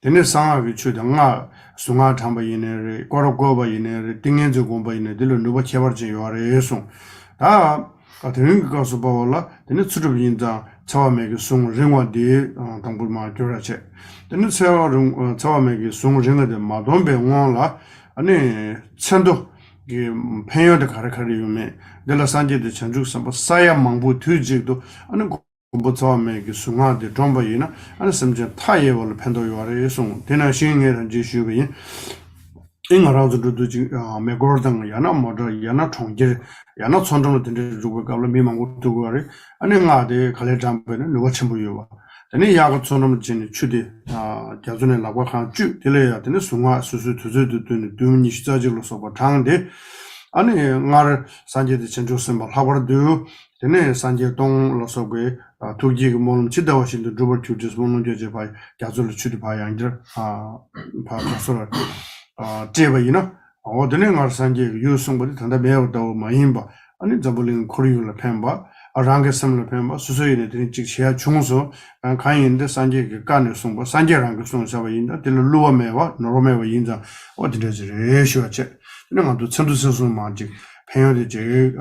되네 상하고 출당아 송아 담바이네 거로고바이네 띵엔저 공바이네 들로 누가 개발지 요아래 송다 같은 거서 봐라 되네 수줍인자 처음에 송 링와디 당불마 교라체 되네 처음에 송 링의 마돈베 원라 아니 천도 이 팽여의 가르카리움에 내가 산지의 전주 선보 사야 망부 투지도 아니 뭐 처음에 그 숭아데 좀바이나 아니 섬제 타예월 팬도요아래 송 되나 신경을 지슈비 인가라도도 지 메고르당 야나 모더 야나 통제 야나 손정을 든데 주고 가블 미망고 두고아래 아니 나데 갈레잠베는 누가 첨부요와 되네 야고 손놈 진이 추디 자존에 나고 한주 들려야 되네 숭아 수수 두즈도 되는 두문이 시자질로 써봐 당데 아니 ngar sanje de chenjo symbol habar du tene sanje dong lo so ge tu ji ge mon chi da wa shin de double tu just mon je je ba ya zo lu chu de ba yang je ba so lo je ba yin o tene ngar sanje yu sung ba de da me da ma yin ba 아니 잡을린 코리올라 펜바 아랑게 섬을 펜바 수수이네 드린 직 시야 중소 간인데 산제 그 간을 송보 산제랑 그 송사와 인다 들 루어메와 노로메와 인자 어디든지 레쇼체 이런도 천두선수 마직 펜여데 제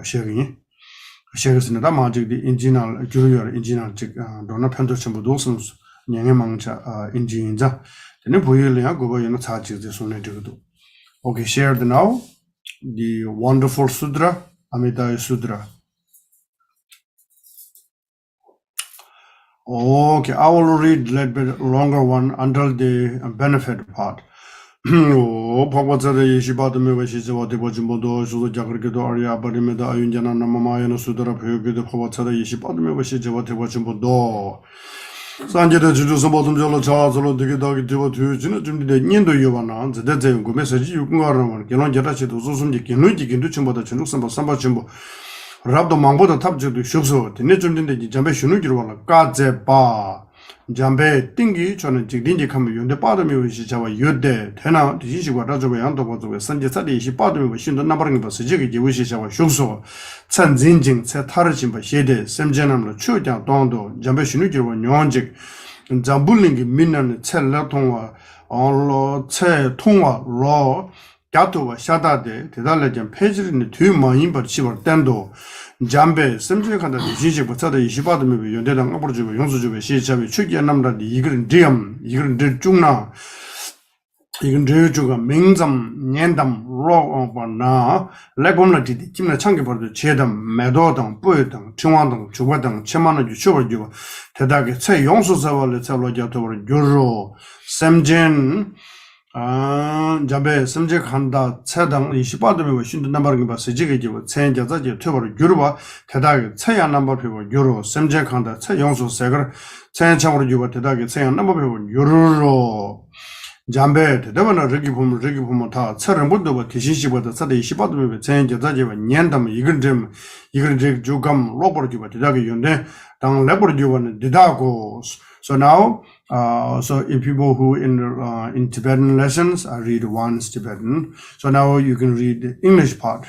시야기니 시야스는다 마직디 인지널 주요 인지널 직 도나 편도 전부 도선 냥의 망자 인지인자 되는 보일래야 그거 연어 차지제 손에 되거든 Okay, share the now the wonderful Sudra, Amitayus Sudra. Okay, I will read a little bit longer one until the benefit part. Pavatsara Yeshibadame Vashizavati Vajimodo, Sudajakarito Arya Barimeda Ayunjana Namamayana Sudra Pyogido Pavatsara Yeshibadame Vashizavati Vajimodo. 산제의 주주서 모든 절로 자아서로 되게 다기 되고 뒤지는 준비돼 년도 요반나 제대제 연구 메시지 육군가라면 결론 제라치도 소숨지 기능지긴도 전부다 전국선바 삼바 전부 랍도 망보다 탑주도 쇼서 되네 준비돼 잠배 쉬는기로 와라 까제바 잠배 띵기 저는 직린지 하면 연대 빠르면 위시 자와 요대 되나 디시고 라저고 양도 보고 산제사리 28도 신도 나버는 거 쓰지게 위시 자와 쇼서 천진징 제 타르진 바 시대 샘제남로 추장 동도 잠배 쉬는기로 뇽직 잠불링기 민난 첼라 통화 언로 체 통화 로 야토와 샤다데 대달래전 페이지는 뒤 많이 버치버 땐도 잠배 샘제간다 디지지 버차다 28도면 연대당 앞으로주고 용수주고 시잡이 추기 남다 이거는 디엄 이거는 쭉나 이건 저주가 맹점 년담 로어바나 레곰라디 김나 창개버도 제담 매도당 뿌여당 중앙당 주거당 천만원 주셔버지고 대다게 새 용수사월에 차로자토로 유로 샘젠 잠배 샘제간다 차당 28도면 신도 남바르게 봐 세지게 지고 체인자자지 퇴버로 유로바 대다게 체야 남바피고 유로 샘제간다 체 용수 세거 체인창으로 주고 대다게 체야 남바피고 유로로 잠배 대대번은 저기 보면 다 차를 못 넣어 대신시보다 차대 28도면 체인자자지와 년담 이건 좀 조금 로버지고 대다게 연대 당 레버지고는 대다고 so now so in people who in Tibetan lessons I read once Tibetan so now you can read the English part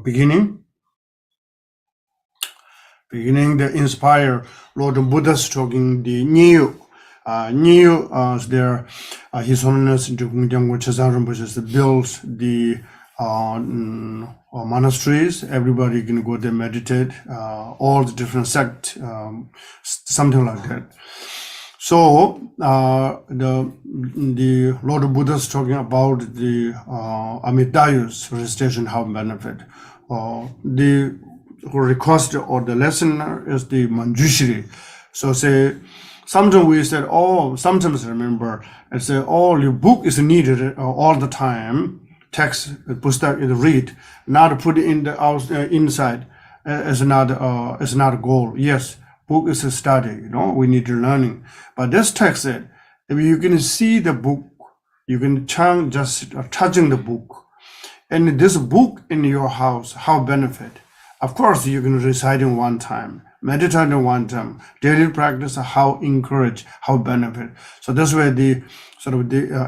beginning the inspire Lord Buddha's talking the new there His Holiness Drikung Kagyu Rinpoche builds the monasteries. Everybody can go there meditate, all the different sects, something like that. So the Lord Buddha's talking about the Amitayus recitation how benefit. The request or the lesson is the Manjushri. So say sometimes we said, sometimes remember and say, your book is needed all the time. Text pustak is read, not put in the inside as another goal. Yes, book is a study. We need to learning. But this text said, if you can see the book, you can just touching the book, and this book in your house, how benefit. Of course, you can recite in one time, meditate in one time, daily practice, how encourage, how benefit. So this way the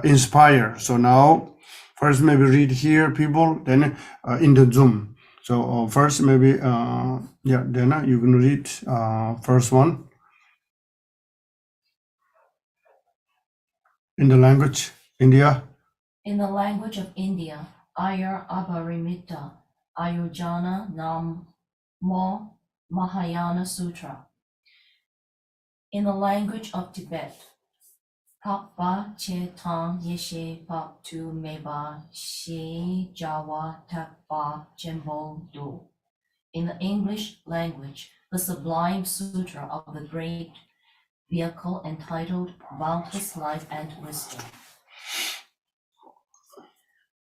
inspire. So now. First, maybe read here, people, then in the Zoom. So first, maybe, then you can read first one in the language, India. In the language of India, Ayur Abharimita, Ayurjana Nam Mo Mahayana Sutra. In the language of Tibet, Pakpa che tang yeshe pak tu meba shi jawa takpa jembo do. In the English language, the sublime sutra of the great vehicle entitled Boundless Life and Wisdom.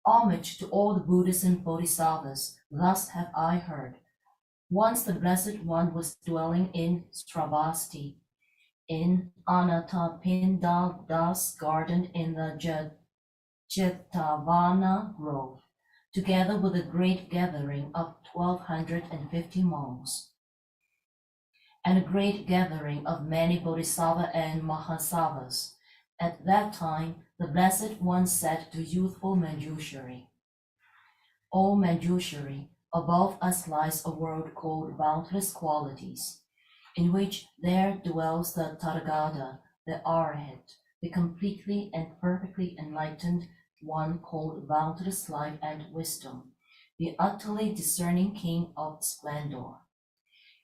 Homage to all the Buddhas and Bodhisattvas, thus have I heard. Once the Blessed One was dwelling in Sravasti, in Anathapindada's garden in the Jetavana Grove. together with a great gathering of 1,250 monks, and a great gathering of many bodhisattvas and mahasattvas. At that time, the Blessed One said to youthful Manjushri, O Manjushri, above us lies a world called boundless qualities, in which there dwells the Tathagata, the Arhat, the completely and perfectly enlightened one called boundless life and wisdom, the utterly discerning king of splendor.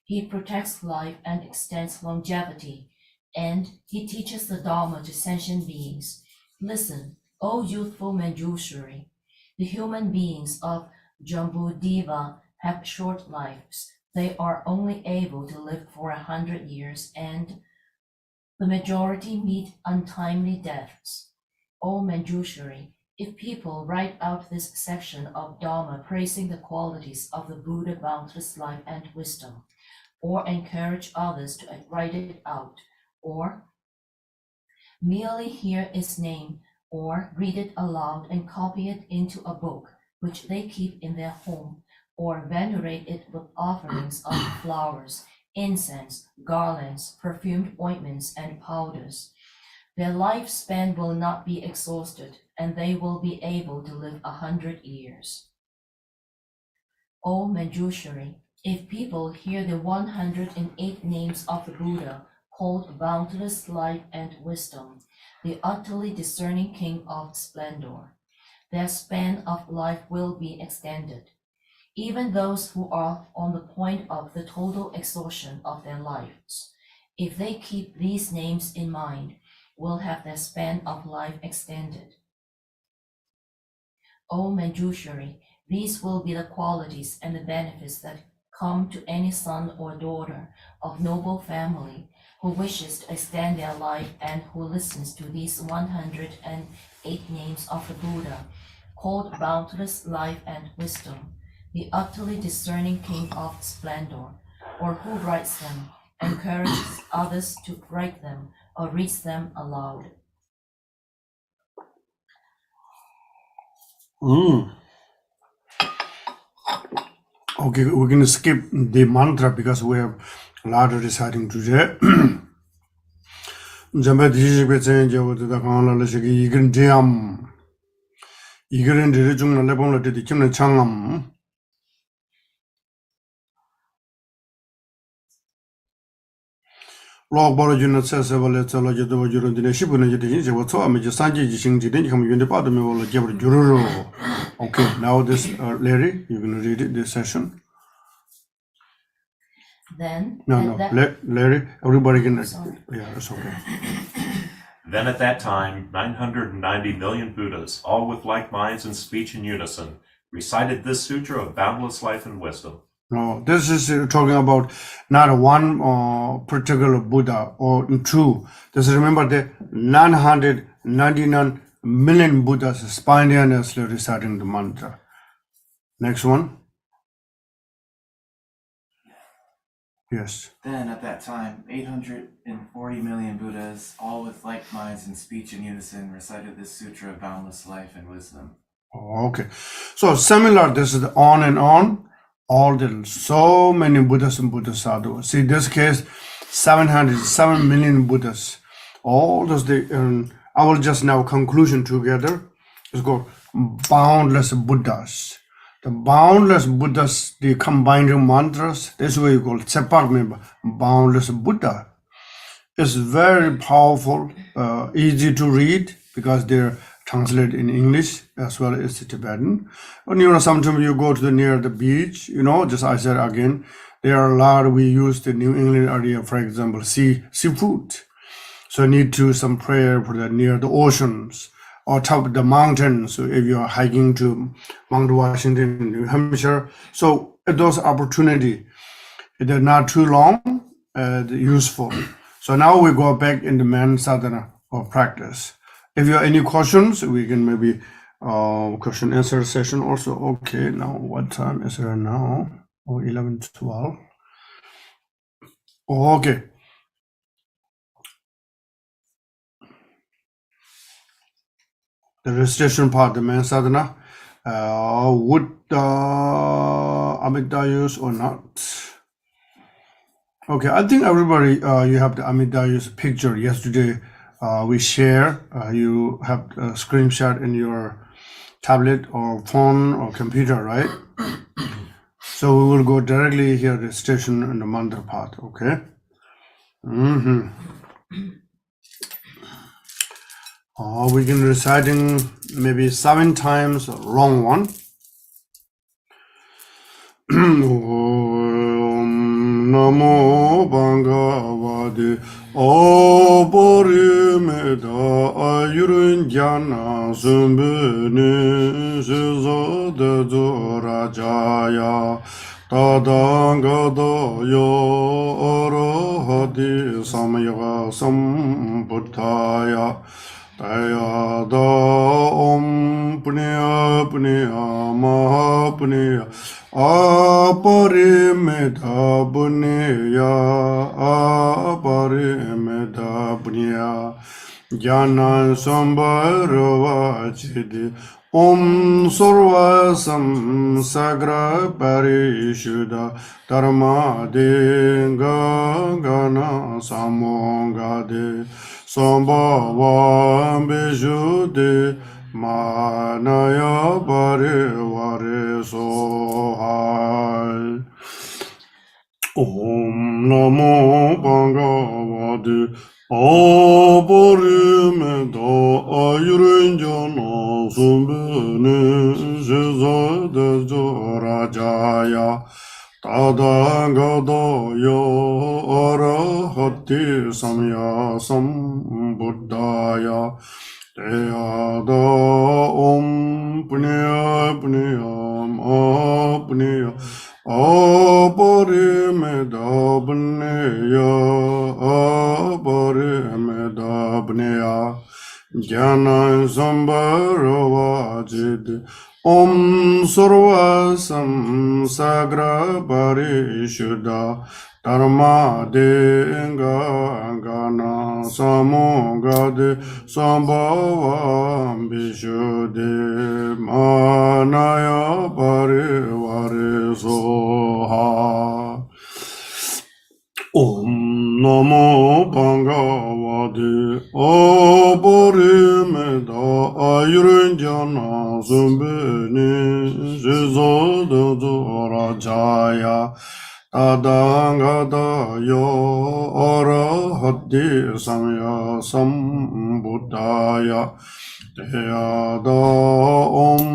He protects life and extends longevity, and he teaches the Dharma to sentient beings. Listen, O youthful Manjushri, the human beings of Jambudvipa have short lives. They are only able to live for 100 years, and the majority meet untimely deaths. O Manjushri, if people write out this section of Dharma praising the qualities of the Buddha boundless life and wisdom, or encourage others to write it out, or merely hear its name, or read it aloud and copy it into a book, which they keep in their home, or venerate it with offerings of flowers, incense, garlands, perfumed ointments, and powders, their lifespan will not be exhausted, and they will be able to live 100 years. O Manjushri, if people hear the 108 names of the Buddha, called boundless life and wisdom, the utterly discerning king of splendor, their span of life will be extended. Even those who are on the point of the total exhaustion of their lives, if they keep these names in mind, will have their span of life extended. O Manjushri, these will be the qualities and the benefits that come to any son or daughter of noble family who wishes to extend their life and who listens to these 108 names of the Buddha, called boundless life and wisdom, the utterly discerning king of splendor, or who writes them, encourages others to write them, or reads them aloud. Okay, we're going to skip the mantra because we have a lot of reciting today. Jambe diji be chen je wo da kan la le shi gi gen diam. Igren de jung na le bon la de kim na changam. Log bor ju na se se wale cha la je do ju ron de shi bu na je de je wo cho am je san ji ji xing ji de ni kam yun de pa de me wo la je bor ju ro. Okay, now this Larry, you're going to read it, this session. Then, No, Larry, everybody can. Yeah, that's okay. Then at that time, 990 million Buddhas, all with like minds and speech in unison, recited this sutra of boundless life and wisdom. No, this is talking about not one particular Buddha or two. Just remember the 999 million Buddhas spontaneously reciting the mantra. Next one. Yes. Then at that time, 840 million Buddhas, all with like minds and speech in unison, recited this sutra of boundless life and wisdom. Okay. So similar, this is on and on. All the so many Buddhas and Bodhisattvas. See, this case, 707 million Buddhas. All those I will just now conclusion together. It's called boundless Buddhas. The boundless Buddhas, the combined mantras, this way you call it, Tsepak member, boundless Buddha. It's very powerful, easy to read because they're translated in English as well as Tibetan. And sometimes you go to near the beach, just I said again, there are a lot, we use the New England area, for example, seafood. So need to some prayer for the near the oceans or top of the mountains. So if you are hiking to Mount Washington, New Hampshire, so those opportunity, they're not too long, useful. So now we go back in the main sadhana or practice. If you have any questions, we can maybe question answer session also. Okay, now what time is it now? 11:12. Okay. The recitation part, the main sadhana. Would Amitayus or not? Okay, I think everybody, you have the Amitayus picture yesterday. We share. You have a screenshot in your tablet or phone or computer, right? So we will go directly here the station in the mantra part, okay? We can reciting maybe 7 times wrong one. Om Namo Bhagavate Aparimeda Ayurun Jnana Sumbhini Sizada Rajaya Tadangadaya Arahati Samaya Sambuddhaya Tayada Om Punya Punya Maha Punya Aparimeda Punya Aparimeda Punya Jnana Sambharava Chidi Om Sarvasam Sagra Parishuddha Dharma Dinga Gana Samongade Sambhava Bijuddhi Manaya Parivare Sohai Om Namo Bhagavate Aparimeda Ayurun Jnana Sumbhini Sizada Rajaya Tadangadaya Arahati Samya Sambuddhaya Teyada Om Punya Punya Punya Aparimeda Punya Aparimeda Punya Jnana Sambharava Chidi Om Sarvasam Sagra Parishuddha Dharma Dinga Gana Samongade Sambhava Vishuddhi Manaya Parivare Soha Om Namo Bhagavate Aparimeda Ayurun Jnana Sumbhini Sizada Rajaya Tadangadaya Arahati Samya Sambuddhaya Teyada Om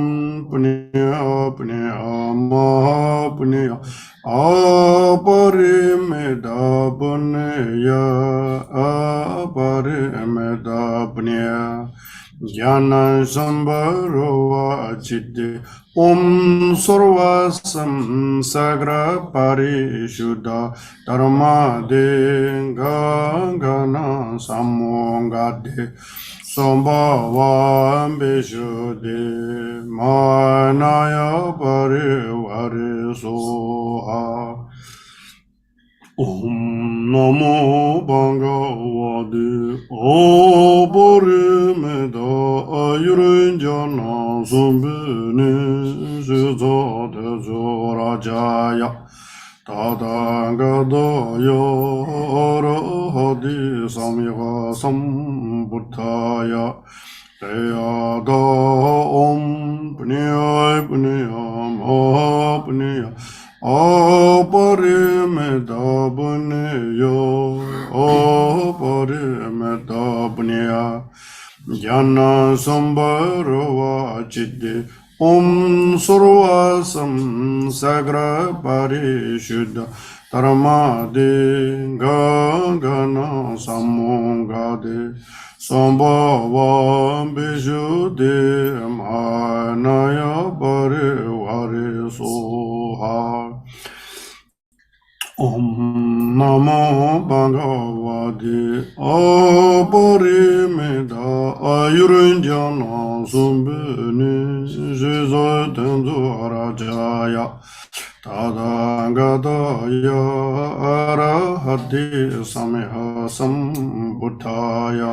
Punya Punya Maha Punya Aparimeda Punya Aparimeda Punya Jnana Sambharava Chidi Om Sarvasam Sagra Parishuddha Dharma Dinga Gana Samongade Sambhava Vishuddhi Manaya Parivare Soha Om Namo Bhagavate Aparimeda Ayurun Jnana Sumbhini Sizada Rajaya Tadangadaya Arahati Samya Sambuddhaya Teyada Om Punya Punya Maha Punya Aparimeda Punya Aparimeda Punya Jnana Sambharava Chidi Om Sarvasam Sagra Parishuddha Dharma Dinga Gana Samongade Sambhava Vishuddhi Manaya Parivare Soha Om Namo Bhagavate Aparimeda Ayurun Jnana Sumbhini Sizada Rajaya Tadangadaya Arahati Samya Sambuddhaya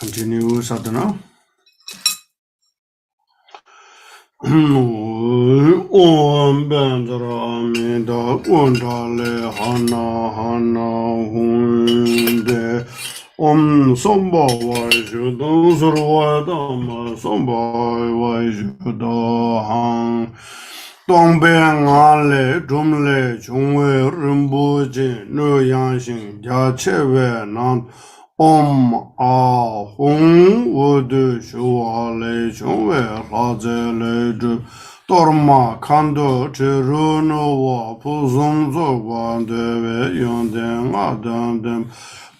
Continue sadhana. Om Bendra Mida Undale Hana Hana Hunde Om Samba Vaishu Surva Dhamma Samba Vaishu Dahang Dongbe Ngale Jumle Chungwe Rinpoche Nu Yangshin Jia Chewe Nan Om A Hung Wudu Shua Le Chungwe Laze Le Ju Dorma Kando Chiruno Wa Pusum Zogwan Dewe Yonden Adam Dem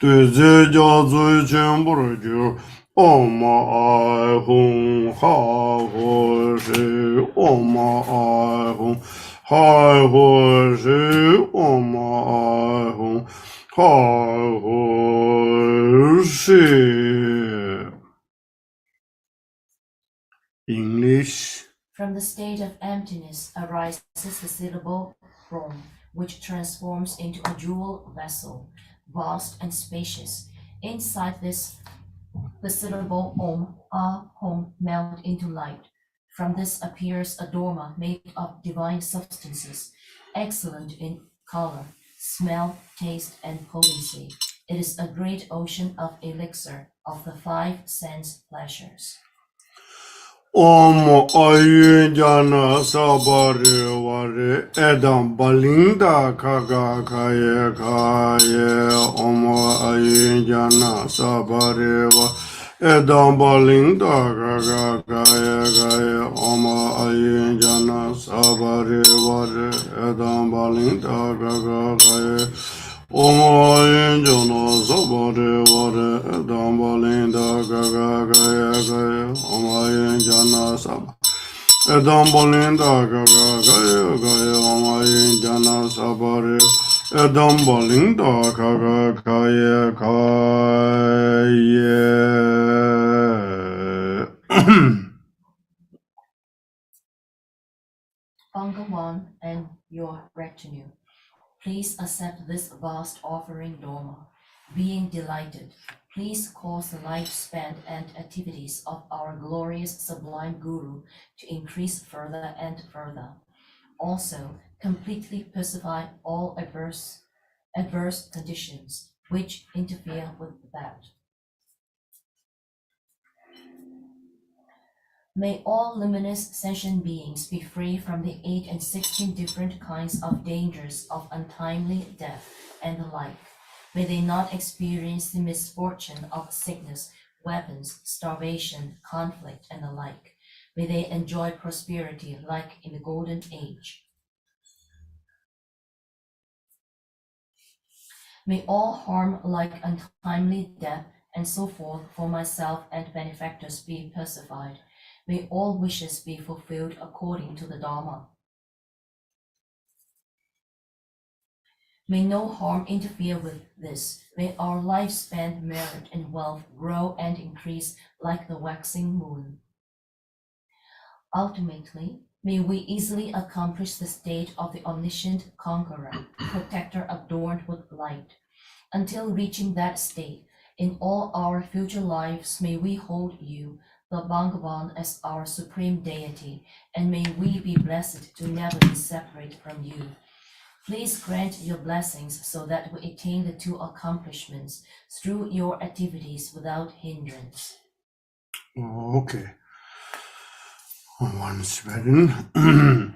Tuzi Jazu Chimburu Ju Om A Hung Ha Ho Shi Om A Hung Ha Ho Shi Om A Hung Ha Ho Shi. English. From the state of emptiness arises the syllable Rom, which transforms into a jewel vessel, vast and spacious. Inside this, the syllable Om, Ah, Hom melt into light. From this appears a dharma made of divine substances, excellent in color, smell, taste, and potency. It is a great ocean of elixir of the five sense pleasures. Om Ayun Jana Sabare Vare Edam Balinda Kaga Kaye Kaye Om Ayun Jana Sabare Vare Edam Balinda Kaga Kaye Kaye Om Ayun Jana Sabare Vare Edam Balinda Kaga Kaye Om Ayun Jana Sabare Vare Edam Balinda Kaga Kaye Kaye Om Ayun Jana Sabare Edam Balinda Kaga Kaye Kaye Om Ayun Jana Sabare Edam Balinda Kaga Kaye Kaye. Bhagavan and your retinue, please accept this vast offering dharma. Being delighted, please cause the lifespan and activities of our glorious sublime Guru to increase further and further. Also, completely pacify all adverse conditions which interfere with that. May all luminous sentient beings be free from the 8 and 16 different kinds of dangers of untimely death and the like. May they not experience the misfortune of sickness, weapons, starvation, conflict, and the like. May they enjoy prosperity like in the golden age. May all harm like untimely death and so forth for myself and benefactors be pacified. May all wishes be fulfilled according to the Dharma. May no harm interfere with this. May our lifespan, merit, and wealth grow and increase like the waxing moon. Ultimately, may we easily accomplish the state of the omniscient conqueror, protector adorned with light. Until reaching that state, in all our future lives, may we hold you, the Bhagavan, as our supreme deity, and may we be blessed to never be separate from you. Please grant your blessings so that we attain the two accomplishments through your activities without hindrance. Okay. Once better.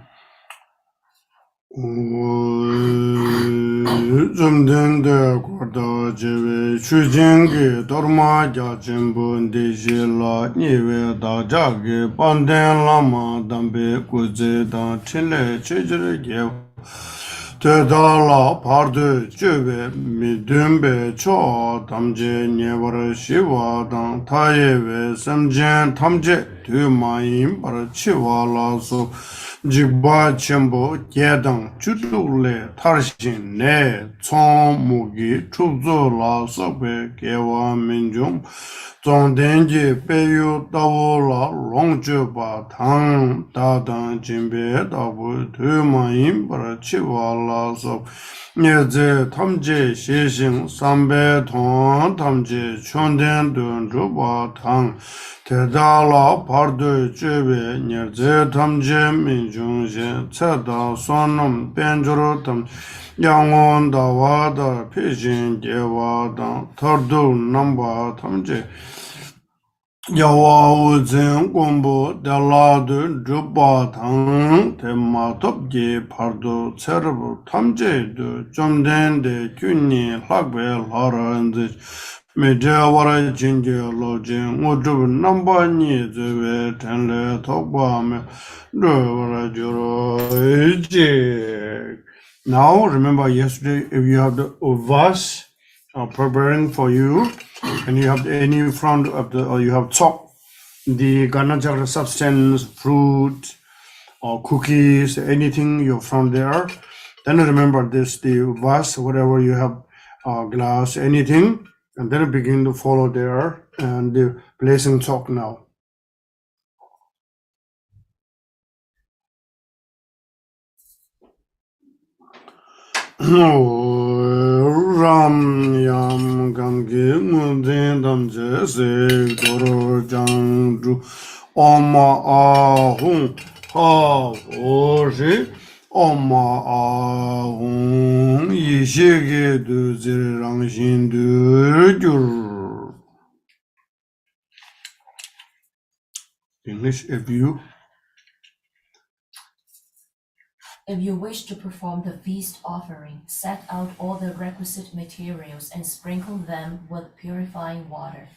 Zumdende Korda Jeve Shujengi Dorma Jachimbu Deshila Nive Da Jagi Panden Lama Dambe Kuze Da Chile Chejere Gev Tedala Pardu Jeve Midumbe Cho Tamje Nevara Shiva Dan Tayeve Samjen Tamje Tumayim Para Chiva Laso Jigba Chembo Gedang Chutule Tarshin Ne Chong Mugi Chuzo La Sakbe Gewa Minjum Zongdenji Peyu Dawola Longjuba Tang Dadang Jimbe Dabu Tumayim Para Chiva La Sok Nyeze Tamje Shishing Sambe Tong Tamje Chonden Dun Juba Tang Tedala pardu chube nyerze tamje minjungje tsada sonam penjuru tam yangon dawada pijin gewada tardu namba tamje yawa uzin kumbu deladu juba tang tema topge pardu tserbu tamje du jomden de kyunni lakbe laranzi Medjawara jinje lojin udub namba ni zewe tenle tokbame dovara juro ejek. Now remember yesterday if you have the vows preparing for you and you have any front of the or you have chop the Ganachakra substance, fruit or cookies, anything you found there, then remember this the vase, whatever you have glass, anything. And then begin to follow there and the blessing talk now. Ram yam gamge muden damje se doro jangju oma ahung ha oje oma ahung yishege du zirang shin du jur. English, if you wish to perform the feast offering, set out all the requisite materials and sprinkle them with purifying water.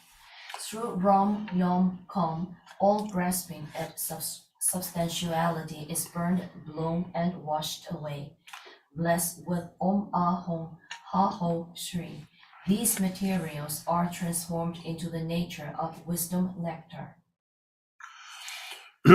Through Ram Yom Kom, all grasping at substantiality is burned, blown, and washed away. Blessed with Om Ahom Ha Ho Shri. These materials are transformed into the nature of wisdom nectar. If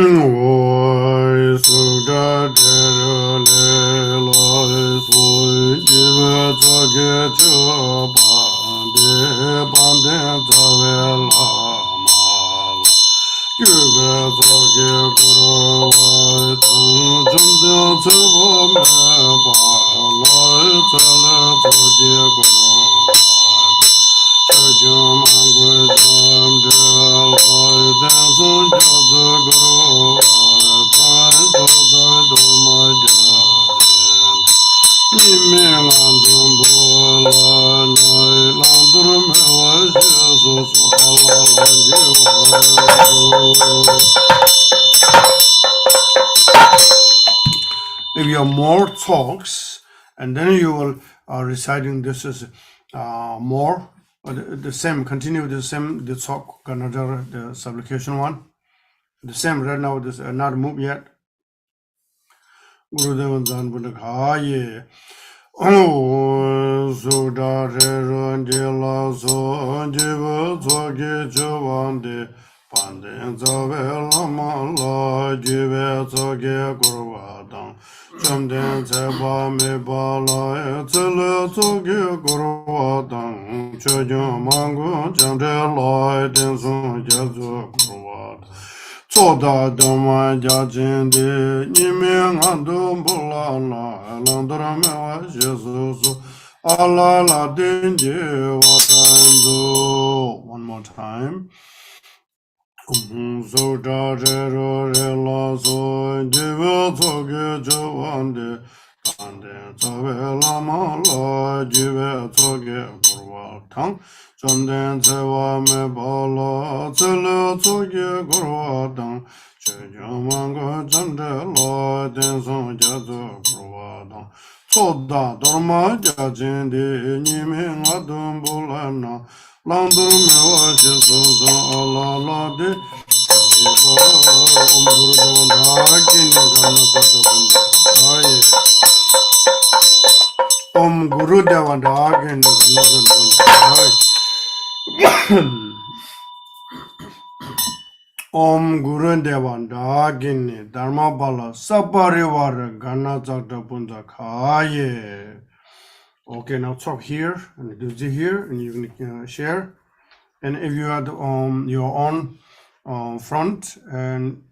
you have more talks, and then you will reciting this is more the same, continue the same, the talk, another the supplication one, the same right now. This not move yet. Gurudevan Danvers Oh, so da re la so jiva so ge jovande pande zave lama la jive so ge kurvadam chamden seba me bala tsele so ge kurvadam chojo mango chamde la den so jazo kurvadam Soda dama jajin de nime ngando bula la landra me wa Jesus ala la denje watando. One more time. Soda re la so jive so ge jovande pande sabe lama la jive so ge kurvatang Somden sewa me bala tsele tsoge kurwadang Chejamango chande la denson jazo kurwadang Tsoda dharma jajinde nime ngadum bulana Landur mewa jesuzo ala la de Om Guru Devanda kini gana sato bunda Om Guru Devanda kini gana sato bunda Om Guru Devanda Gini Dharma Bala Saparivar Gana Chakta Punja Khaye. Okay, now talk here and do it here, and you can share. And if you had your own front, and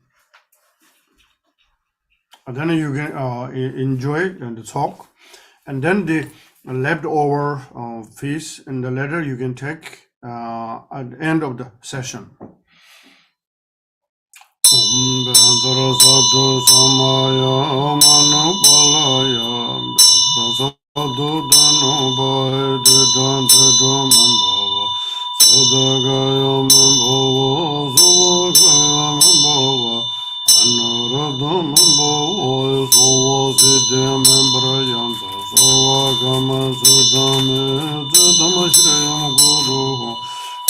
then you can enjoy the talk, and then the leftover feast and the letter you can take at the end of the session. Sarasadu Samaya Manupalaya Sarasadu Dhanubhaya Didantidu Mambhava Sadagaya Mambhava Suvagaya Mambhava Anuradha Mambhava Sova Siddhya Membrayanta Sovagama Sudame Siddhamashriyam Guru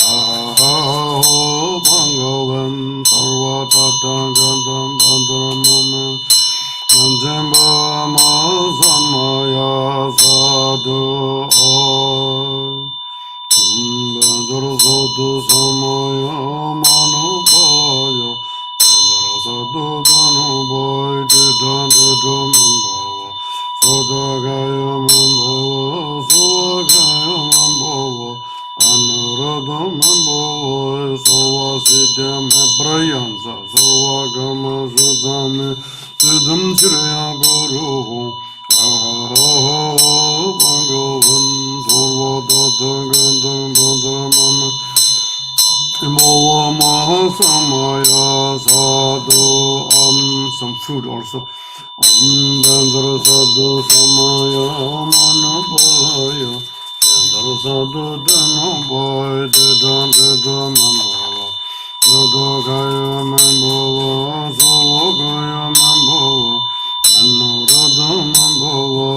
Aho Bhagavan Sarva Tathagatam Bhadramaman Nanjamba Samaya Sadhu Bhandara Sadhu Samaya Manupalaya Bhandara Sadhu Dhanubhaya Didantidu Mambhava Sadagaya Mambhava Suvagaya Mambhava Anuradha Mambhava Sova Siddhya Mebrayanta Sarvagama Sudame Siddham Shriya Guru Aho Bhagavan Sarva Tathagatam Bhadramaman Imova Mahasamaya Sadhu some fruit also Dandara Sadhu Samaya Manupalaya Dandara Sadhu Dhanubhaya Didantidu Mambhava Sadagaya Mambhava Sovagaya Mambhava Anuradha Mambhava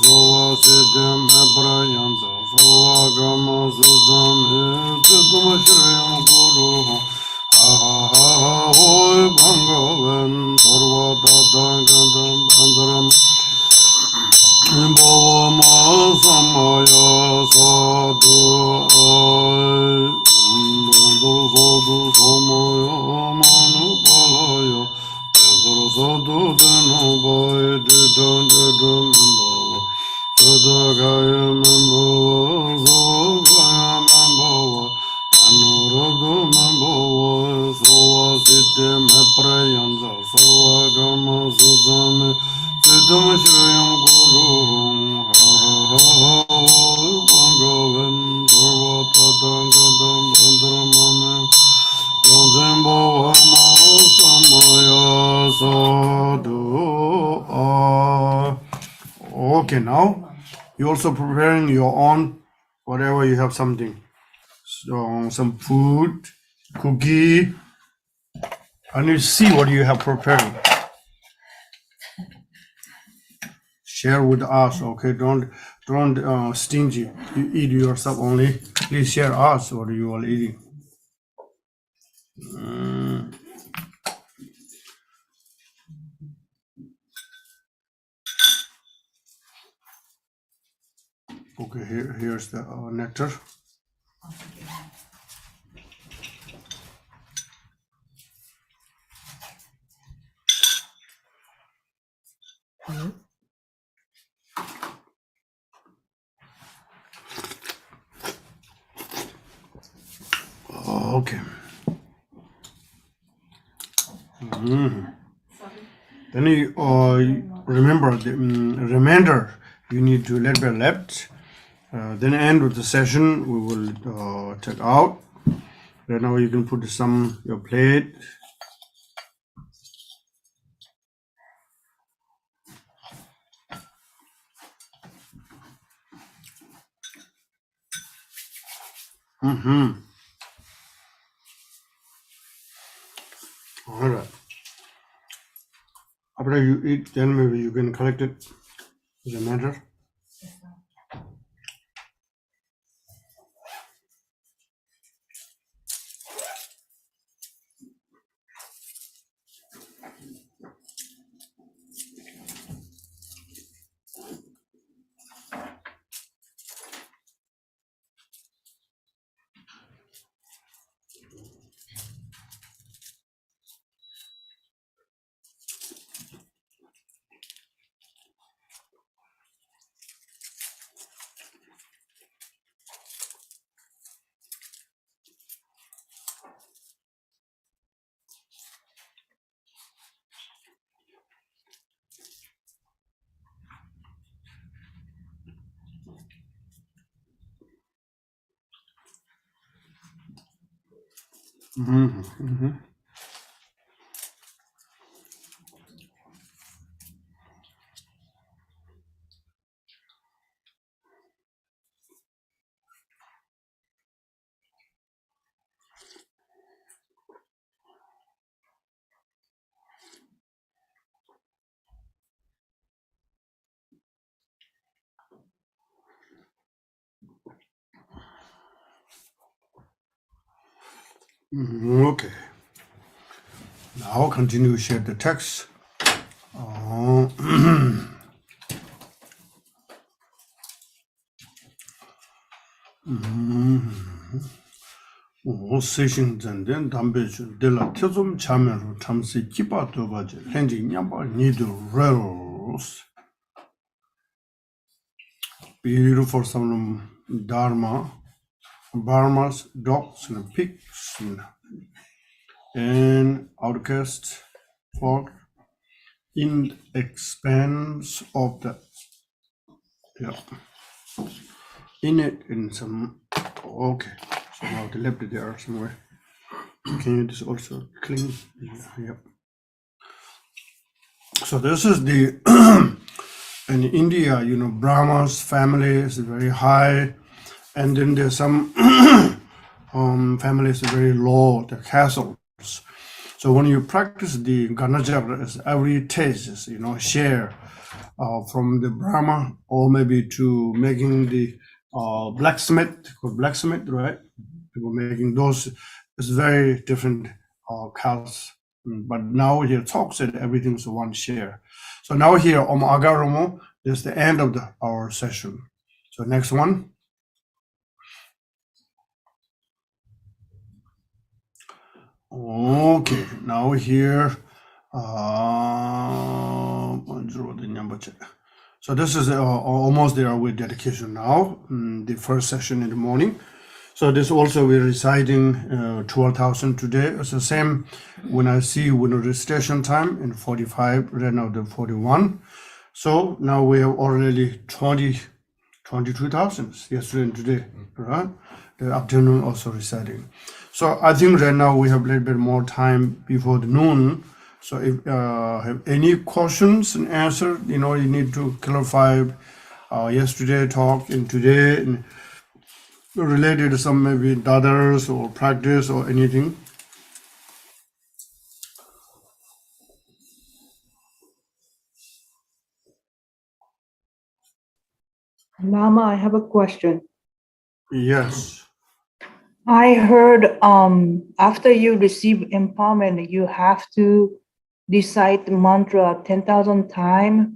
Sova Siddhya Mebrayanta Sovagama Sudame Siddhamashriyam Guru Ahoy Bhagavan Sarva Tathagatam Bhadramaman Bhava Mahasamaya Sadhu Dandara Sadhu Samaya Manupalaya Dandara Sadhu Dhanubhaya Didantidu Mambhava Sadagaya Mambhava Sovagaya Mambhava Anuradha Mambhava Sova Siddhya Mebrayanta Sarvagama Sudame Siddhamashriyam Guru Bhagavan Sarva Tathagatam Bhadramaman Nanjamba Samaya Sadhu. Okay, now you're also preparing your own, whatever you have something. So some food, cookie. I need to see what you have prepared. Share with us, okay? Don't stingy. You eat yourself only. Please share us what you are eating. Okay, here's the nectar. Okay. Then you remember the remainder you need to let be left. Then end with the session. We will take out. Right now you can put some your plate. All right. After you eat, then maybe you can collect it. Does it matter? Okay. Now continue to share the text. Uh, session then Danvers de la Tizum Chamber Tamsi Kipa Tobaji, Henry Yamba Nido Rails. Beautiful some dharma, Burma's dogs and pigs and outcasts for in expanse of the in it in some okay. So now the left there somewhere. Can you just also clean? Yep. So this is the in India, Brahma's family is very high, and then there's some families very low, the castles. So when you practice the Ganajar, is every taste is, share from the Brahma or maybe to making the blacksmith, right? People making those is very different castes. But now here talks that everything's one share. So now here Om Agaromo is the end of our session. So next one. Okay, now here so this is almost there with dedication now, the first session in the morning. So this also we're reciting 12,000 today. It's the same when I see recitation time in 45, right now the 41. So now we have already 22,000 yesterday and today, right? The afternoon also reciting. So I think right now we have a little bit more time before the noon. So if have any questions and answer, you need to clarify yesterday talk and today and related to some maybe others or practice or anything. Lama, I have a question. Yes. I heard after you receive empowerment, you have to recite the mantra 10,000 times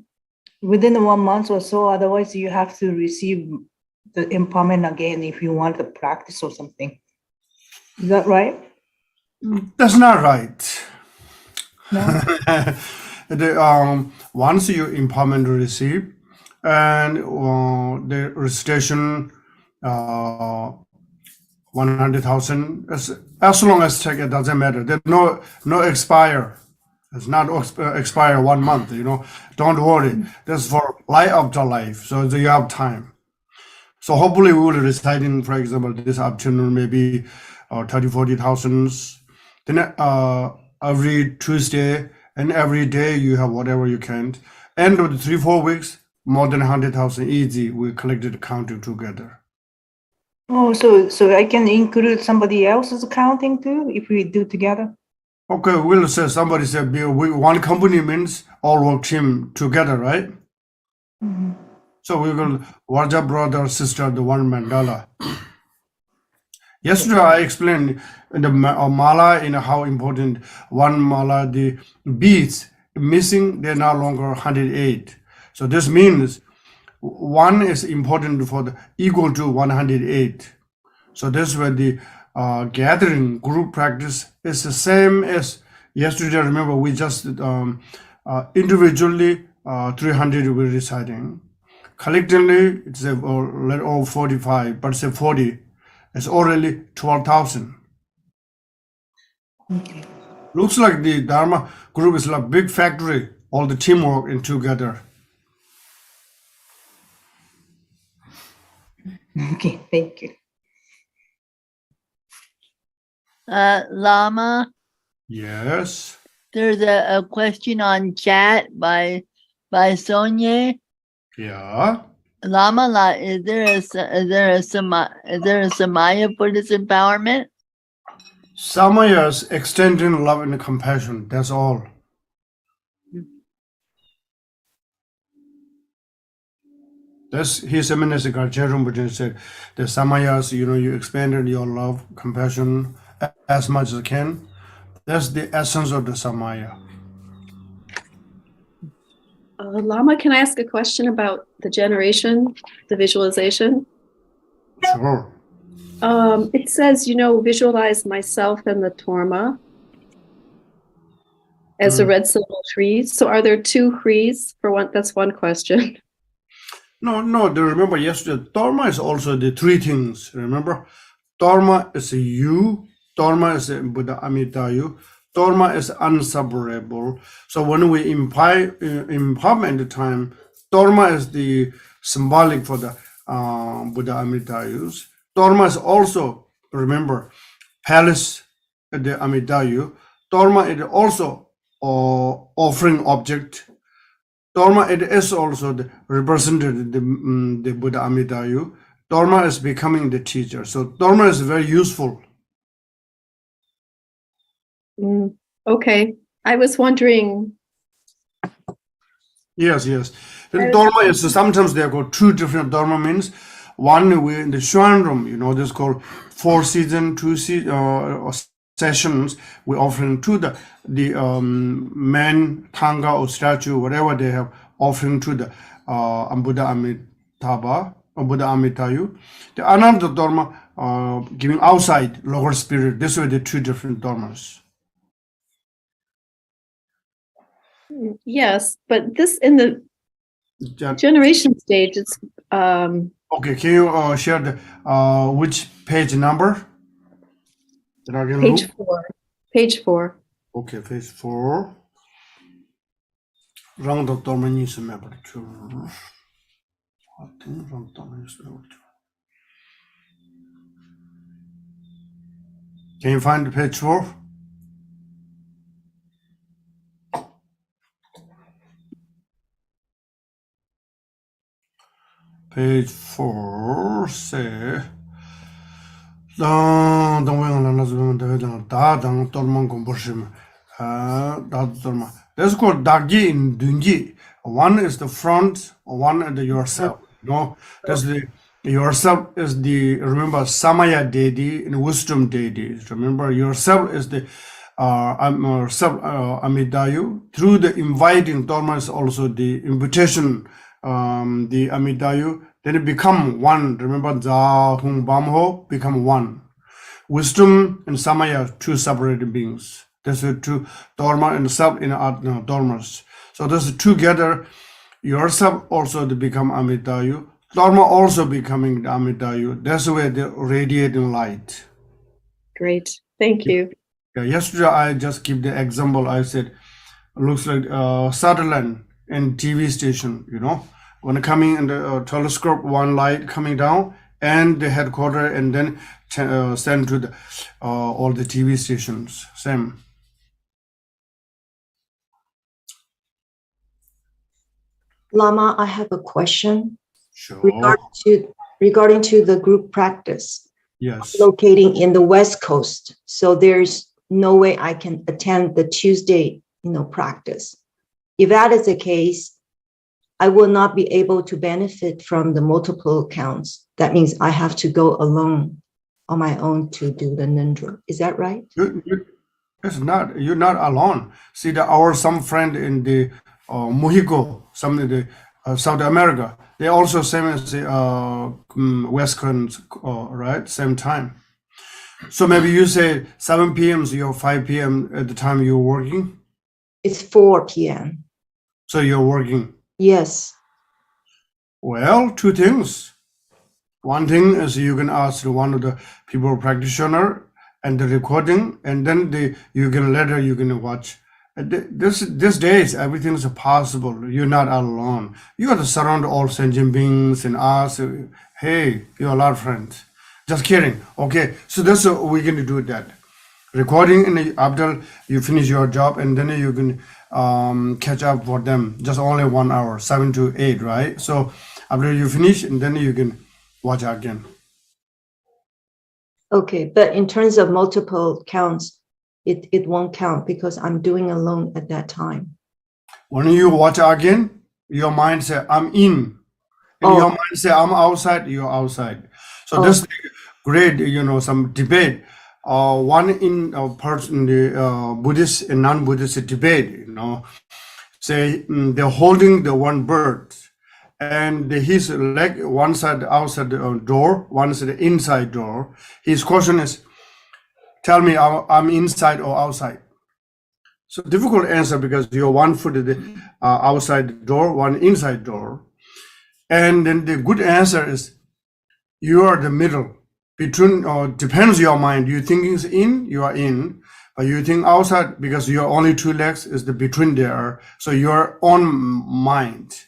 within 1 month or so. Otherwise, you have to receive the empowerment again if you want to practice or something. Is that right? That's not right. No. Once you empowerment receive and the recitation 100,000 as long as take it doesn't matter. There's no expire. It's not expire 1 month. Don't worry. That's for life after life. So you have time. So hopefully we will reciting, for example, this afternoon maybe 30,000-40,000. Then every Tuesday and every day you have whatever you can. End of the 3-4 weeks, more than 100,000 easy. We collected counting together. Oh, so I can include somebody else's accounting too if we do together? Okay, we'll say somebody said one company means all work team together, right? Mhm. So we will Warja brother, sister, the one mandala. Yesterday I explained the mala how important one mala, the beads missing, they're no longer 108. So this means one is important for the equal to 108. So this where the gathering group practice is the same as yesterday. Remember, we just individually 300 we're reciting. Collectively, it's all 45, but say 40. It's already 12,000. Okay. Looks like the Dharma group is like big factory, all the teamwork in together. Okay, thank you. Lama, Yes. there's a question on chat by Sonia. Yeah. Lama, is there a Samaya Buddhist empowerment? Samaya's extending love and compassion. That's all. That's His Eminence Garchen Rinpoche said, the Samayas, you expanded your love, compassion, as much as can. That's the essence of the Samaya. Lama, can I ask a question about the generation, the visualization? Sure. It says, visualize myself and the Torma as a red silver tree. So are there two trees for one? That's one question. No, remember yesterday, Dharma is also the three things, remember? Dharma is you, Dharma is Buddha Amitayus, Dharma is unseparable. So when we empowerment time, Dharma is the symbolic for the Buddha Amitayus. Dharma is also, remember, palace at the Amitayus. Dharma is also offering object. Dharma it is also represented the Buddha Amitayus. Dharma is becoming the teacher. So Dharma is very useful. Okay. I was wondering. Yes. Then Dharma is sometimes they go two different Dharma means. One we in the Shuan room, this is called 4 season, 2 sessions. We offering to the man, tanga or statue, whatever they have, offering to the Buddha Amitabha or Buddha Amitayu. The another Dharma giving outside lower spirit. This way the two different Dharmas. Yes, but this in the Yeah. generation stage, it's Okay, can you share the which page number? That I can page look? 4. Page 4. Okay, page 4. Round of Dharma is member 2. I think round of Dharma is member 2. Can you find page 4? Page 4 say That's called Dagi in Dunji. One is the front, one is the yourself. That's the yourself is the remember Samaya deity and wisdom deity. Remember yourself is the Amidayu. Through the inviting Dharma is also the invitation, the Amidayu. Then it become one. Remember Zahung Bamho become one. Wisdom and Samaya, two separated beings. There's the two Dharma and self in Dharmas. So this together, yourself also to become Amitayu. Dharma also becoming the Amitayu. That's the way they radiating light. Great. Thank you. Yeah, yesterday I just give the example. I said, looks like satellite and TV station, when coming in the telescope, one light coming down and the headquarters and then send to the all the TV stations. Same. Lama, I have a question Sure. regarding to the group practice. Yes. Locating in the West Coast, so there's no way I can attend the Tuesday, practice. If that is the case, I will not be able to benefit from the multiple accounts. That means I have to go alone on my own to do the Ngondro. Is that right? It's not. You're not alone. See, some friend in the Mexico, some in the South America, they also same as the West Coast, right? Same time. So maybe you say 7 p.m. So you're 5 p.m. at the time you're working. It's 4 p.m. So you're working. Yes. Well, two things. One thing is you can ask one of the people practitioner and the recording, and then you can later you can watch. These days everything is possible. You're not alone. You got to surround all sentient beings and ask, hey, you're a lot of friends. Just kidding. Okay, so that's what we're going to do that. Recording and after you finish your job, and then you can catch up for them. Just only 1 hour, 7 to 8, right? So after you finish, and then you can watch again. Okay, but in terms of multiple counts, it won't count because I'm doing alone at that time. When you watch again, your mind say I'm in, and your mind say I'm outside. You're outside. So this great, some debate. one in a person, the Buddhist and non-Buddhist debate, say they're holding the one bird, and his leg one side outside the door, one side inside door. His question is, tell me I'm inside or outside. So difficult answer because you're one foot at the outside the door, one inside door. And then the good answer is you are the middle between, depends your mind. You thinking is in, you are in, but you think outside because your only two legs is the between there. So your own mind.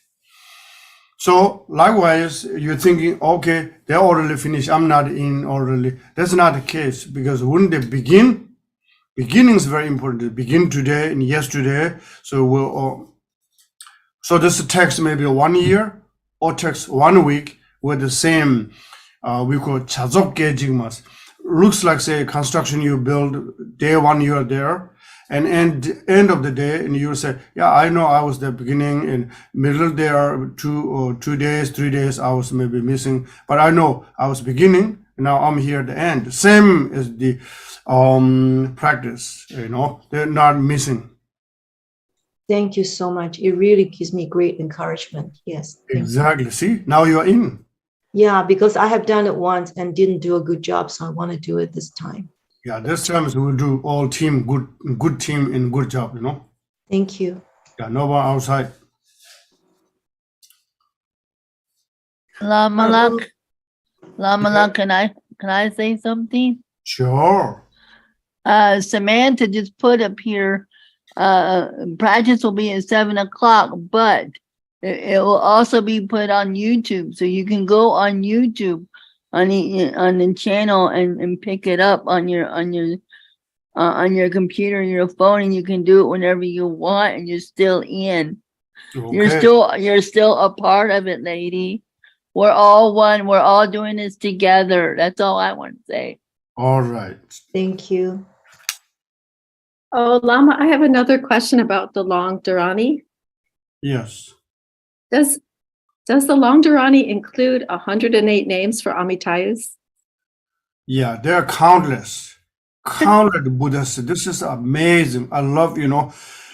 So likewise, you're thinking, okay, they're already finished. I'm not in already. That's not the case because when they begin, beginning is very important. They begin today and yesterday. So so this takes maybe 1 year or takes 1 week with the same, we call chazok gejingmas. Looks like say construction you build day one you are there, and end of the day and you say, yeah, I know I was the beginning and middle there 2 days, 3 days I was maybe missing, but I know I was beginning. Now I'm here at the end. Same as the practice, they're not missing. Thank you so much. It really gives me great encouragement. Yes. Thank you. Exactly. See, now you're in. Yeah, because I have done it once and didn't do a good job, so I want to do it this time. Yeah, this time we'll do all team, good team and good job, Thank you. Yeah, no one outside. Lama, can I say something? Sure. Samantha just put up here, practice will be at 7 o'clock, but it will also be put on YouTube. So you can go on YouTube on the channel and pick it up on your computer, your phone, and you can do it whenever you want, and you're still in. Okay. You're still a part of it, lady. We're all one. We're all doing this together. That's all I want to say. All right. Thank you. Oh, Lama, I have another question about the Long Dharani. Yes. Does the Long Dharani include 108 names for Amitayus? Yeah, there are countless Buddhas. This is amazing. I love,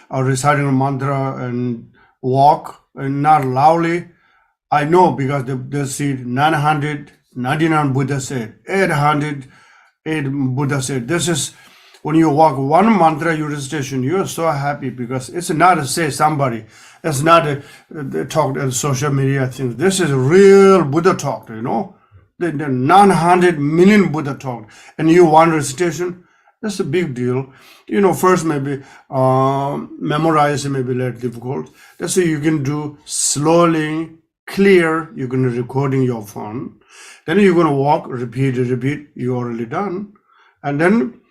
reciting a mantra and walk, and not loudly. I know because they see 999 Buddha said, 808 Buddha said. This is when you walk one mantra recitation, you're so happy because it's not to say somebody. It's not a talk on social media things. This is real Buddha talk, The 900 million Buddha talk. And you one recitation, that's a big deal. First maybe memorize maybe a little difficult. That's what you can do slowly, clear. You're going to recording your phone. Then you're going to walk, repeat, you already done. And then,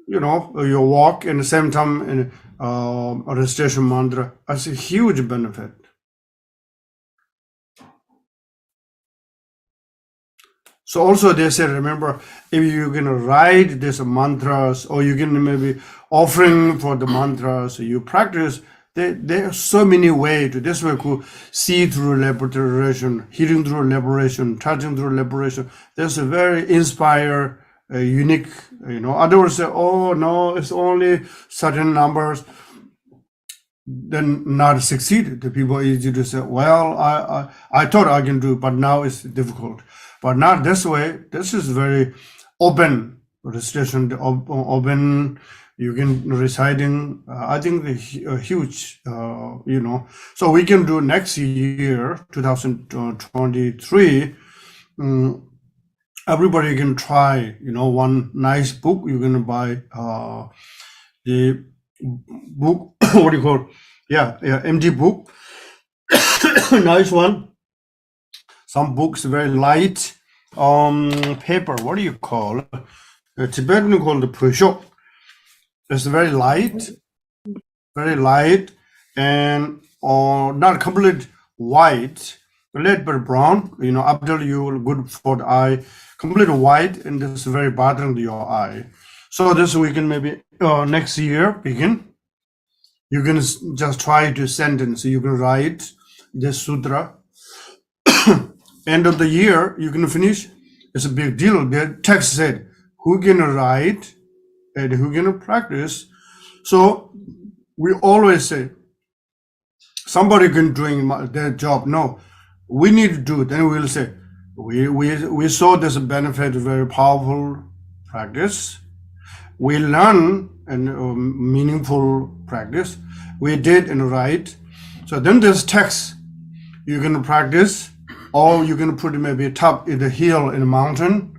you walk in the same time in a recitation mantra. That's a huge benefit. So also they say, remember, if you're going to write these mantras or you can maybe offering for the mantras, you practice, there are so many ways to this way could see through liberation, hearing through liberation, touching through liberation. There's a very inspired, unique, others say, oh no, it's only certain numbers. Then not succeed. The people easy to say, well, I thought I can do, but now it's difficult. But not this way. This is very open recitation, open. You can reciting. I think the huge, So we can do next year, 2023. Everybody can try. One nice book. You're gonna buy the book. What do you call? Yeah, empty book. Nice one. Some books very light paper. What do you call? Tibetan called the pushok. It's very light, and not complete white, a little bit brown. After you will good for the eye, complete white, and this is very bothering to your eye. So this we can maybe next year begin. You can just try to sentence. You can write this sutra. End of the year, you can finish. It's a big deal. The text said, who can write and who can practice. So we always say, somebody can doing their job. No, we need to do. Then we'll say, we saw this benefit, very powerful practice. We learn and meaningful practice. We did and right. So then there's text. You can practice, or you can put maybe top in the hill in the mountain,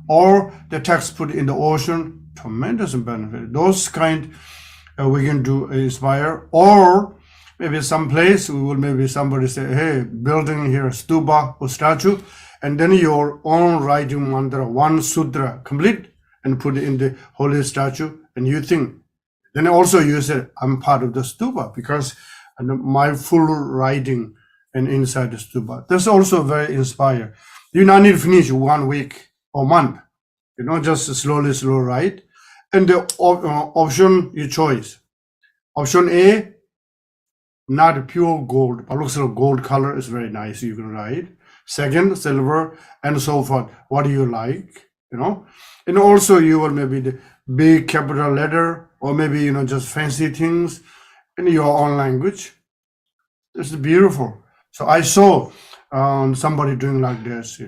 or the text put in the ocean. Tremendous benefit. Those kind we can do inspire, or maybe some place we will maybe somebody say, hey, building here stupa or statue, and then your own writing mantra, one sutra complete, and put it in the holy statue, and you think. Then also you said, I'm part of the stupa because my full writing and inside the stupa. That's also very inspired. You not need to finish 1 week or month. You know, just slowly write. And the option you choose. Option A, not pure gold, but looks like gold color is very nice. You can write. Second, silver, and so forth. What do you like? You know, and also you will maybe the big capital letter, or maybe just fancy things in your own language. It's beautiful. So I saw somebody doing like this.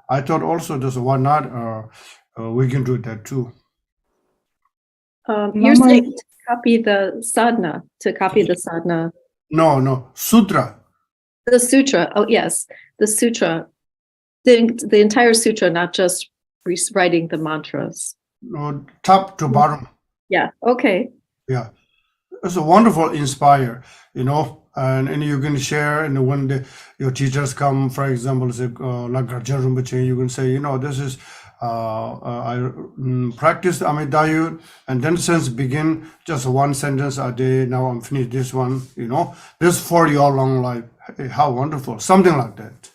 I thought also this why not we can do that too. You're saying to copy the sadhana. No, sutra. The sutra. Oh, yes, the sutra. The entire sutra, not just rewriting the mantras. No, top to bottom. Yeah. Okay. Yeah, it's a wonderful inspire. And you can share. And when your teachers come, for example, say like Raja Rinpoche, you can say, this is. I practiced Amitayus, and then since begin just one sentence a day. Now I'm finished this one. This for your long life. Hey, how wonderful! Something like that.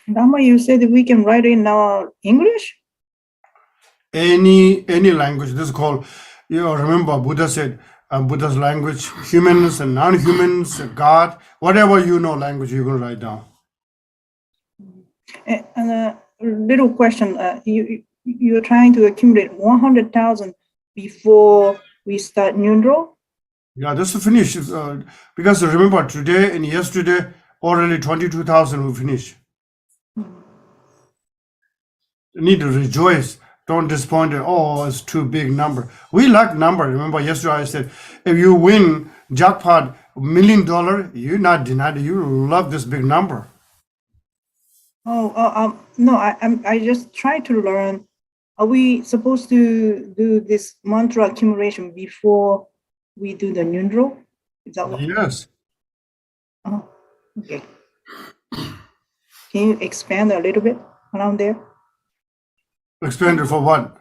Lama, you said we can write in English? Any language. This is called. Remember Buddha said. Buddha's language, humans and non-humans, God, whatever language you can write down. And a little question, you're trying to accumulate 100,000 before we start Ngondro? Yeah, this is finished. Because remember, today and yesterday, already 22,000 we finished. You need to rejoice. Don't disappoint it. Oh, it's too big number. We like number. Remember yesterday I said, if you win jackpot $1 million, you're not denied. You love this big number. No, I just try to learn. Are we supposed to do this mantra accumulation before we do the Ngondro? Is that what? Yes. Oh, okay. Can you expand a little bit around there? Expand it for what?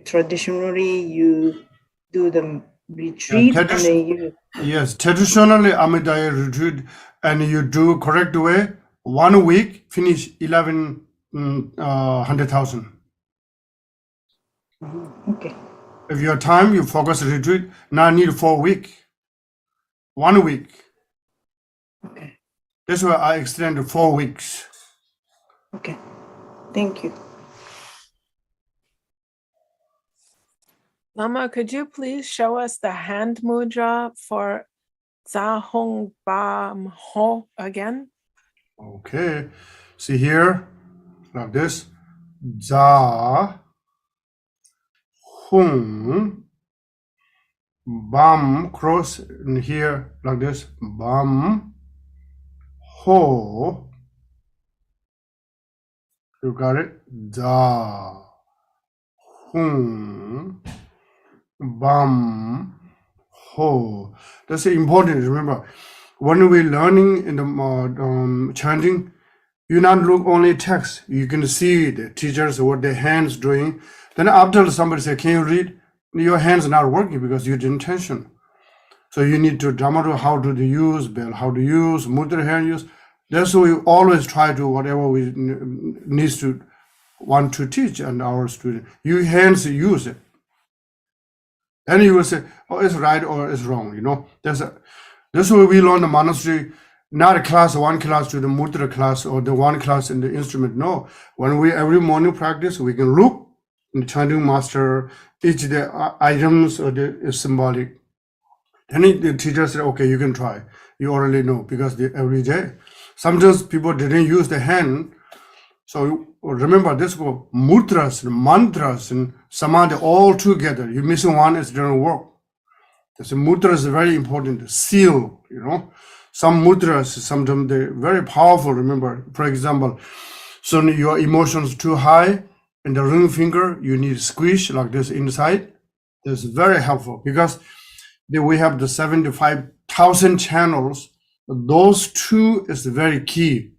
Traditionally, you do the retreat and then you. Yes, traditionally Amitayus Retreat, and you do correct way. 1 week finish 100,000. Okay. If your time you focus retreat, now need 4 weeks. 1 week. Okay. That's why I extended 4 weeks. Okay. Thank you. Lama, could you please show us the hand mudra for Za Hong Bam Ho again? Okay. See here, like this. Za Hong Bam, cross in here like this. Bam Ho. You got it? Da Hong Bam Ho. That's important. Remember, when we're learning in the chanting, you not look only text. You can see the teachers what their hands doing. Then after somebody say, "Can you read?" Your hands not working because you didn't tension. So you need to dharma how to use bell, how to use mudra hand use. That's why we always try to whatever we needs to want to teach and our student. You hands use it. Then you will say, oh, it's right or it's wrong. That's why we learn the monastery. not a class, one class to the mudra class or the one class in the instrument. No, when we every morning practice, we can look in the chanting master, each the items or the symbolic. Then the teacher said, okay, you can try. You already know because every day. Sometimes people didn't use the hand. So remember this go mudras, mantras, and samadhi all together. You missing one, it doesn't work. The mudra is very important. Seal, Some mudras, sometimes they're very powerful. Remember, for example, so your emotions too high, and the ring finger, you need squish like this inside. That's very helpful because we have the 75,000 channels. Those two is very key.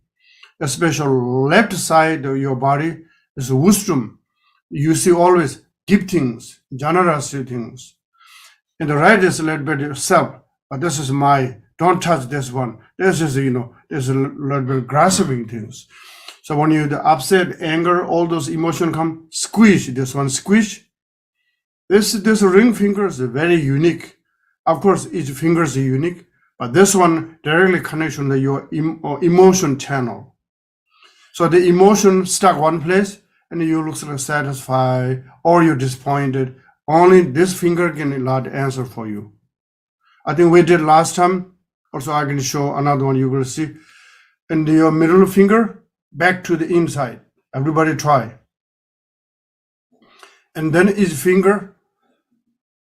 Especially left side of your body is wisdom. You see always giftings, generosity things. And the right is a little bit self. But this is don't touch this one. This is, there's a little bit grasping things. So when you the upset, anger, all those emotions come, squish, this one squish. This ring finger is very unique. Of course, each finger is unique, but this one directly connection to your emotion channel. So the emotion stuck one place and you look like satisfied or you're disappointed. Only this finger can allow the answer for you. I think we did last time. Also, I can show another one you will see. And your middle finger back to the inside. Everybody try. And then each finger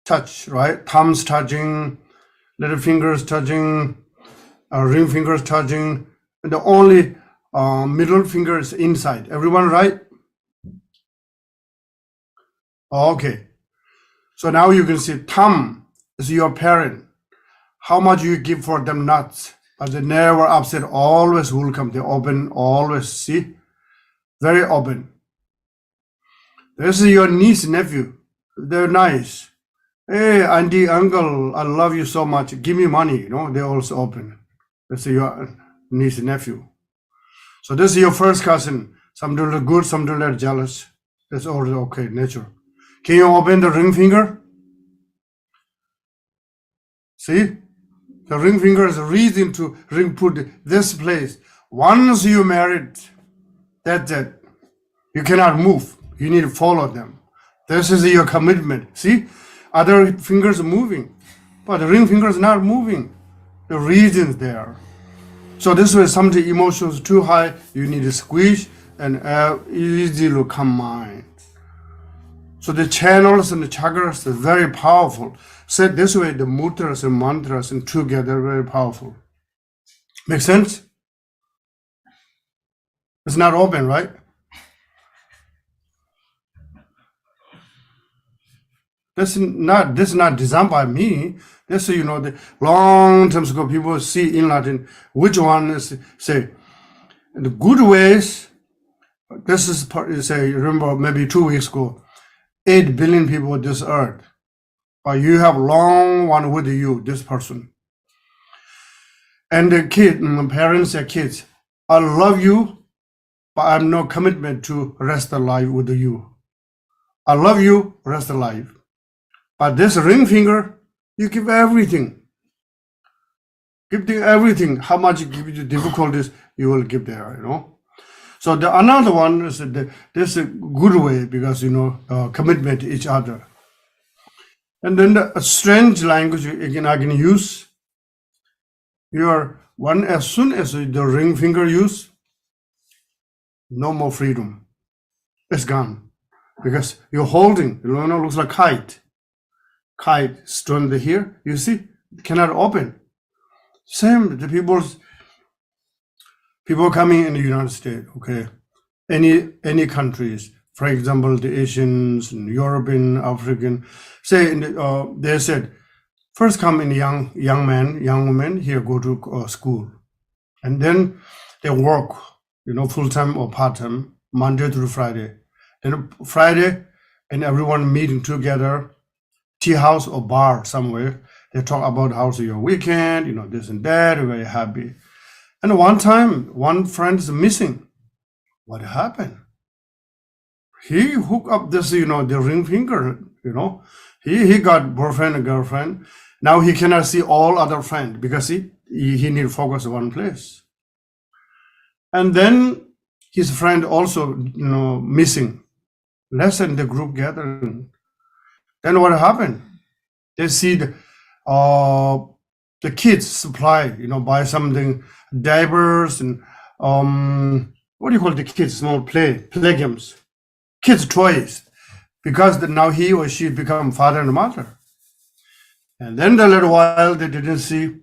touch, right? Thumbs touching, little fingers touching, ring fingers touching. And the only middle finger is inside. Everyone right? Okay. So now you can see thumb is your parent. How much you give for them nuts, but they never upset, always will come. They open, always see. Very open. This is your niece, nephew. They're nice. Hey, auntie, uncle, I love you so much. Give me money, they also open. This is your niece, nephew. So this is your first cousin. Some do look good, some do look jealous. That's all okay, nature. Can you open the ring finger? See? The ring finger is a reason to ring put this place. Once you married, that's it. You cannot move. You need to follow them. This is your commitment. See? Other fingers are moving, but the ring finger is not moving. The reason is there. So this way, something emotions too high, you need to squeeze and easy to combine. So the channels and the chakras are very powerful. Said this way, the mudras and mantras and together very powerful. Make sense? It's not open, right? This is not designed by me. This is, the long time ago people see in Latin which one is say the good ways. This is say remember maybe 2 weeks ago, 8 billion people on this earth, but you have long one with you, this person. And the kid, parents and kids, I love you, but I have no commitment to rest the life with you. I love you, rest the life. But this ring finger, you give everything. Give them everything. How much you give you difficulties, you will give there, So the another one is this is a good way because commitment to each other. And then a strange language again I can use. Your one as soon as the ring finger use, no more freedom. It's gone because you're holding. Looks like kite. Kite strung here. You see, cannot open. Same the people coming in the United States, okay, any countries, for example, the Asians, European, African, say they said, first come in young man, young woman, here go to school, and then they work, full time or part time, Monday through Friday. Then Friday, and everyone meeting together, tea house or bar somewhere. They talk about how's your weekend, this and that, very happy. And one time, one friend is missing. What happened? He hooked up this, the ring finger, He got boyfriend and girlfriend. Now he cannot see all other friends because he need to focus on one place. And then his friend also, missing. Less in the group gathering. Then what happened? They see the kids supply, buy something, diapers and what do you call the kids? Small play games, kids toys, because now he or she become father and mother. And then a little while they didn't see.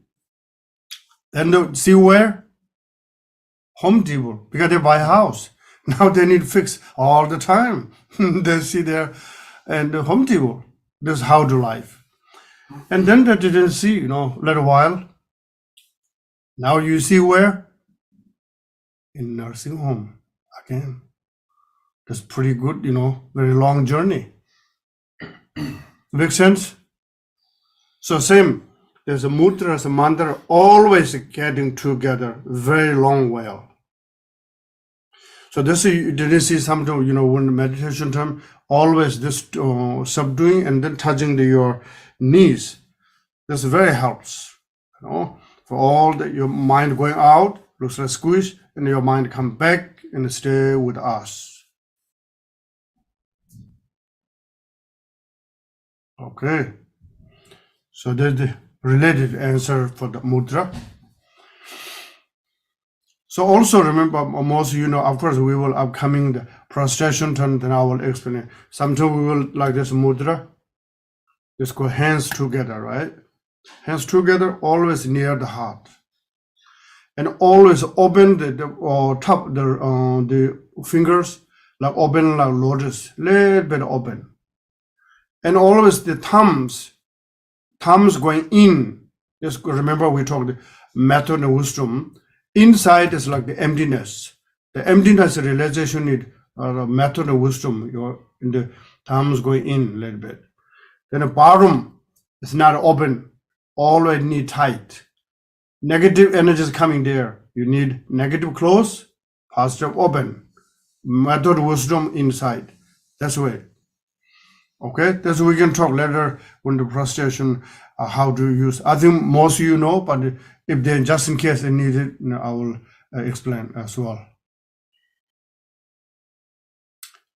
Then they see where? Home Depot, because they buy a house. Now they need fix all the time. They see there and the Home Depot. This is how to life. And then they didn't see, little while. Now you see where? In nursing home again. That's pretty good, very long journey. Make sense? So same, there's a mudra, there's a mantra, always getting together very long while. So this you didn't see something, when meditation time, always this subduing and then touching your knees. This very helps, for all that your mind going out, looks like squish, and your mind come back and stay with us. Okay. So that's the related answer for the mudra. So also remember, most of course we will upcoming the prostration turn, then I will explain it. Sometimes we will like this mudra. Just go hands together, right? Hands together, always near the heart, and always open the top the fingers, like open like lotus, little bit open, and always the thumbs going in. Just remember we talked method and wisdom. Inside is like the emptiness. The emptiness realization need method and wisdom. You're in the thumbs going in a little bit. Then the bottom is not open. Always need tight. Negative energy is coming there. You need negative close, positive open. Method wisdom inside. That's way. Okay, that's we can talk later when the prostration how to use. I think most of you know, but if they just in case they need it, I will explain as well.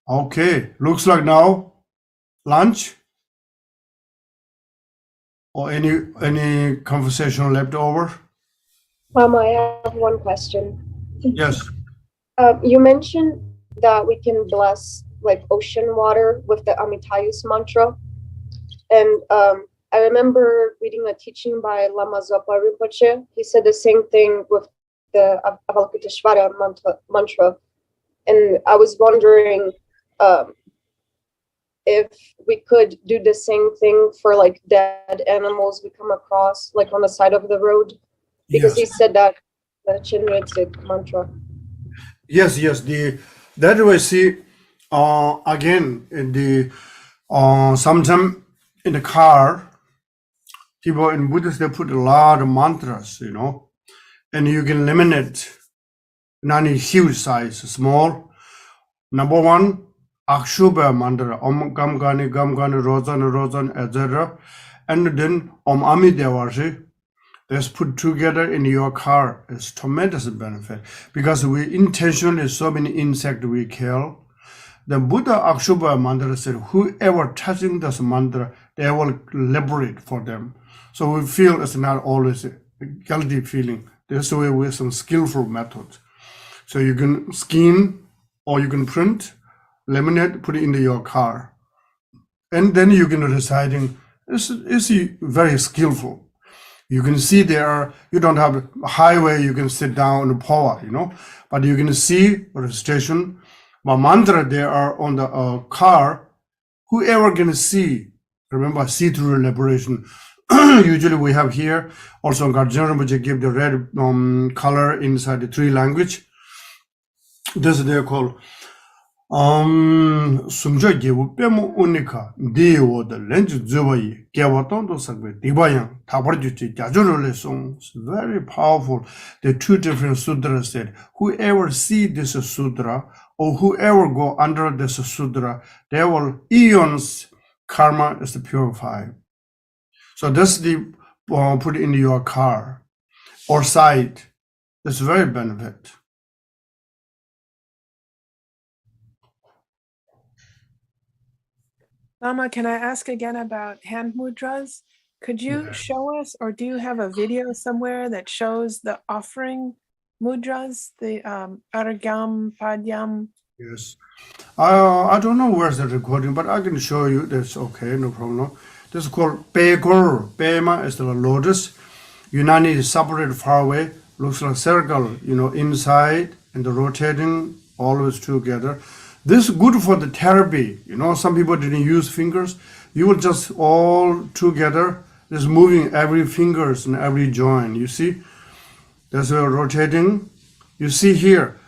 Okay, looks like now lunch or any conversation left over. Mama, I have one question. Yes. You mentioned that we can bless like ocean water with the Amitayus mantra, and I remember reading a teaching by Lama Zopa Rinpoche. He said the same thing with the Avalokiteshvara mantra, and I was wondering if we could do the same thing for like dead animals we come across, like on the side of the road, because Yes. he said that the Chinritzik mantra. Yes. That way see again in the sometime in the car, people in Buddhists they put a lot of mantras, and you can eliminate not in huge size, small. Number one, Akshubha mantra, Om Gam Gani Rozan, etc. And then Om Amidevarshi. Let's put together in your car. It's tremendous benefit because we intentionally so many insects we kill. The Buddha Akshubha mantra said, whoever touching this mantra, they will liberate for them. So we feel it's not always a guilty feeling. There's a way with some skillful methods. So you can skin or you can print, laminate, put it into your car. And then you can reciting. It's very skillful. You can see there, you don't have a highway, you can sit down in the power, but you can see a station. But mantra there are on the car, whoever can see, remember see-through liberation. Usually we have here, also Garjan Rinpoche give the red color inside the three language. This is they call sumja gebu pemu unika dewo the lens zubai gewaton sakwe dibayang tabarjuti jajurole song. Very powerful. The two different sutras said, whoever see this sutra or whoever go under this sutra, they will eons karma is purified. So that's the put in your car. or side. It's very benefit. Lama, can I ask again about hand mudras? Could you show us, or do you have a video somewhere that shows the offering mudras, the Argyam, Padyam? Yes. I don't know where's the recording, but I can show you. That's okay, no problem. This is called Pekor. Pema is the lotus. Unani is separated far away. Looks like circle, inside and the rotating always together. This is good for the therapy. Some people didn't use fingers. You will just all together, just moving every fingers and every joint. You see, there's a rotating. You see here,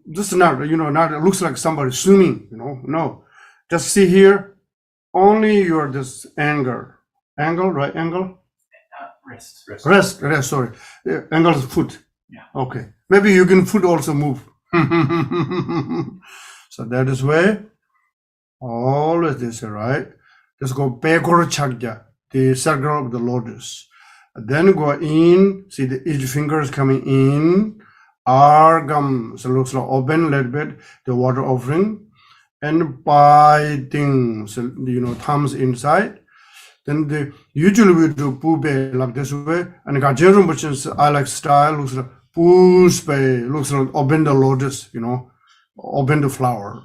this is not, not, it looks like somebody swimming, no. Just see here, only your this angle, right, angle? Rest, sorry. Angle is foot. Yeah. Okay. Maybe you can foot also move. So that is way, always this, right? Just go backward chakya, the circle of the lotus. Then go in, see each finger is coming in. Argam, so looks like open a little bit, the water offering. And biting, so, thumbs inside. Then usually we do pube like this way. And Gajen Rinpoche's I like style, looks like puspe, looks like open the lotus, open the flower.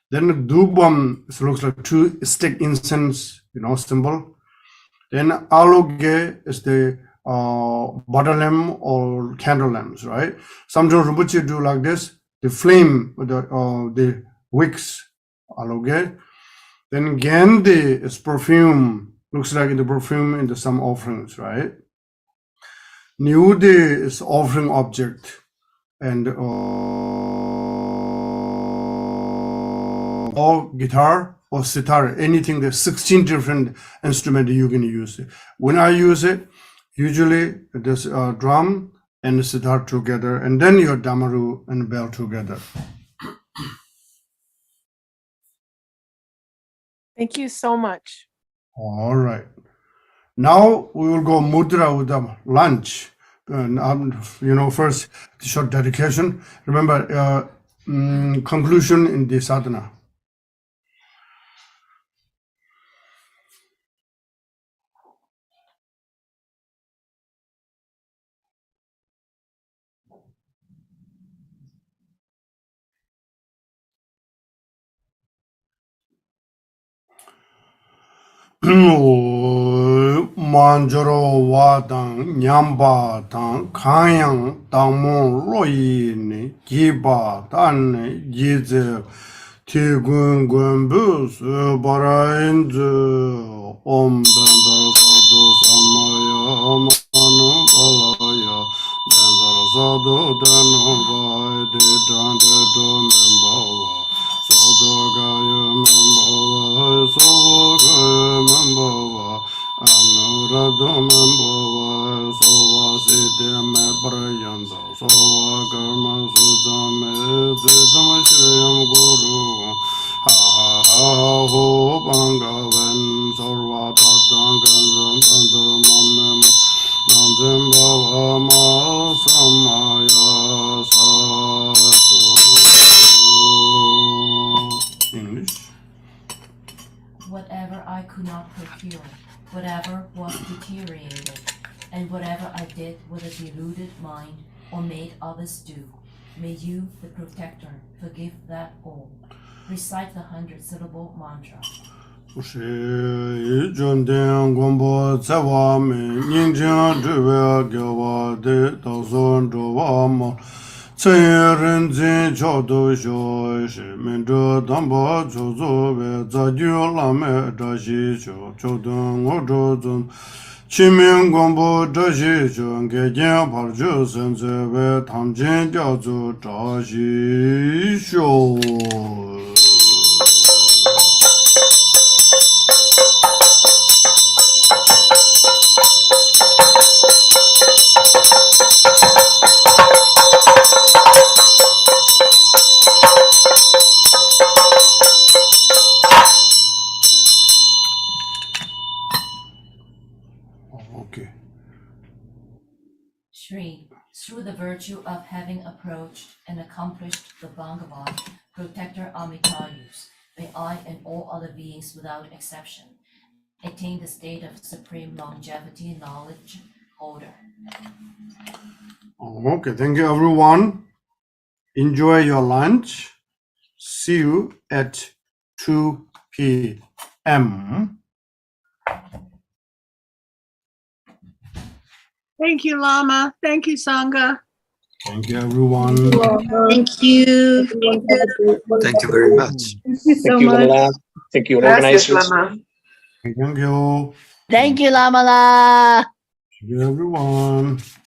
Then dubam, it looks like 2 stick incense, symbol. Then aloge is the butter lamp or candle lamps, right? Sometimes Rinpoche do like this, the flame, the wicks, aloge. Then Gandhi is perfume, looks like the perfume in the some offerings, right? Nude is offering object, and or guitar or sitar, anything. There's 16 different instruments you can use. When I use it, usually there's a drum and the sitar together, and then your damaru and bell together. Thank you so much. All right. Now we will go mudra with the lunch. And, first, the short dedication. Remember, conclusion in the sadhana. Manjaro wadang nyamba tang kanyang tangmon loyi ni giba tan yize tigun gunbu su barainzu om bendara sadu samaya manu balaya bendara sadu danu vai de dante do membawa sadu gaya membawa sogo gaya membawa Anurado membawa sowa side me prayanda sowa karma sudame zidam shayam guru ha ha ha ho bangavan sarva tatangan pandar mamem nanzem bhava ma samaya satu. English. Whatever I could not procure, whatever was deteriorated, and whatever I did with a deluded mind or made others do, may you, the protector, forgive that all. Recite the 100-syllable mantra. Chimin gombo dashi chunga jen parju sensewe tamchen jazu dashi sho. Okay. 3. Through the virtue of having approached and accomplished the Bhagavan, protector Amitayus, may I and all other beings without exception attain the state of supreme longevity knowledge holder. Okay, thank you everyone. Enjoy your lunch. See you at 2 p.m. Thank you, Lama. Thank you, Sangha. Thank you everyone. Thank you. Thank you very much. Thank you so Thank you, much. Lama. Thank you, Gracias, organizers. Lama. Thank you. Thank you, Lama. Thank you everyone.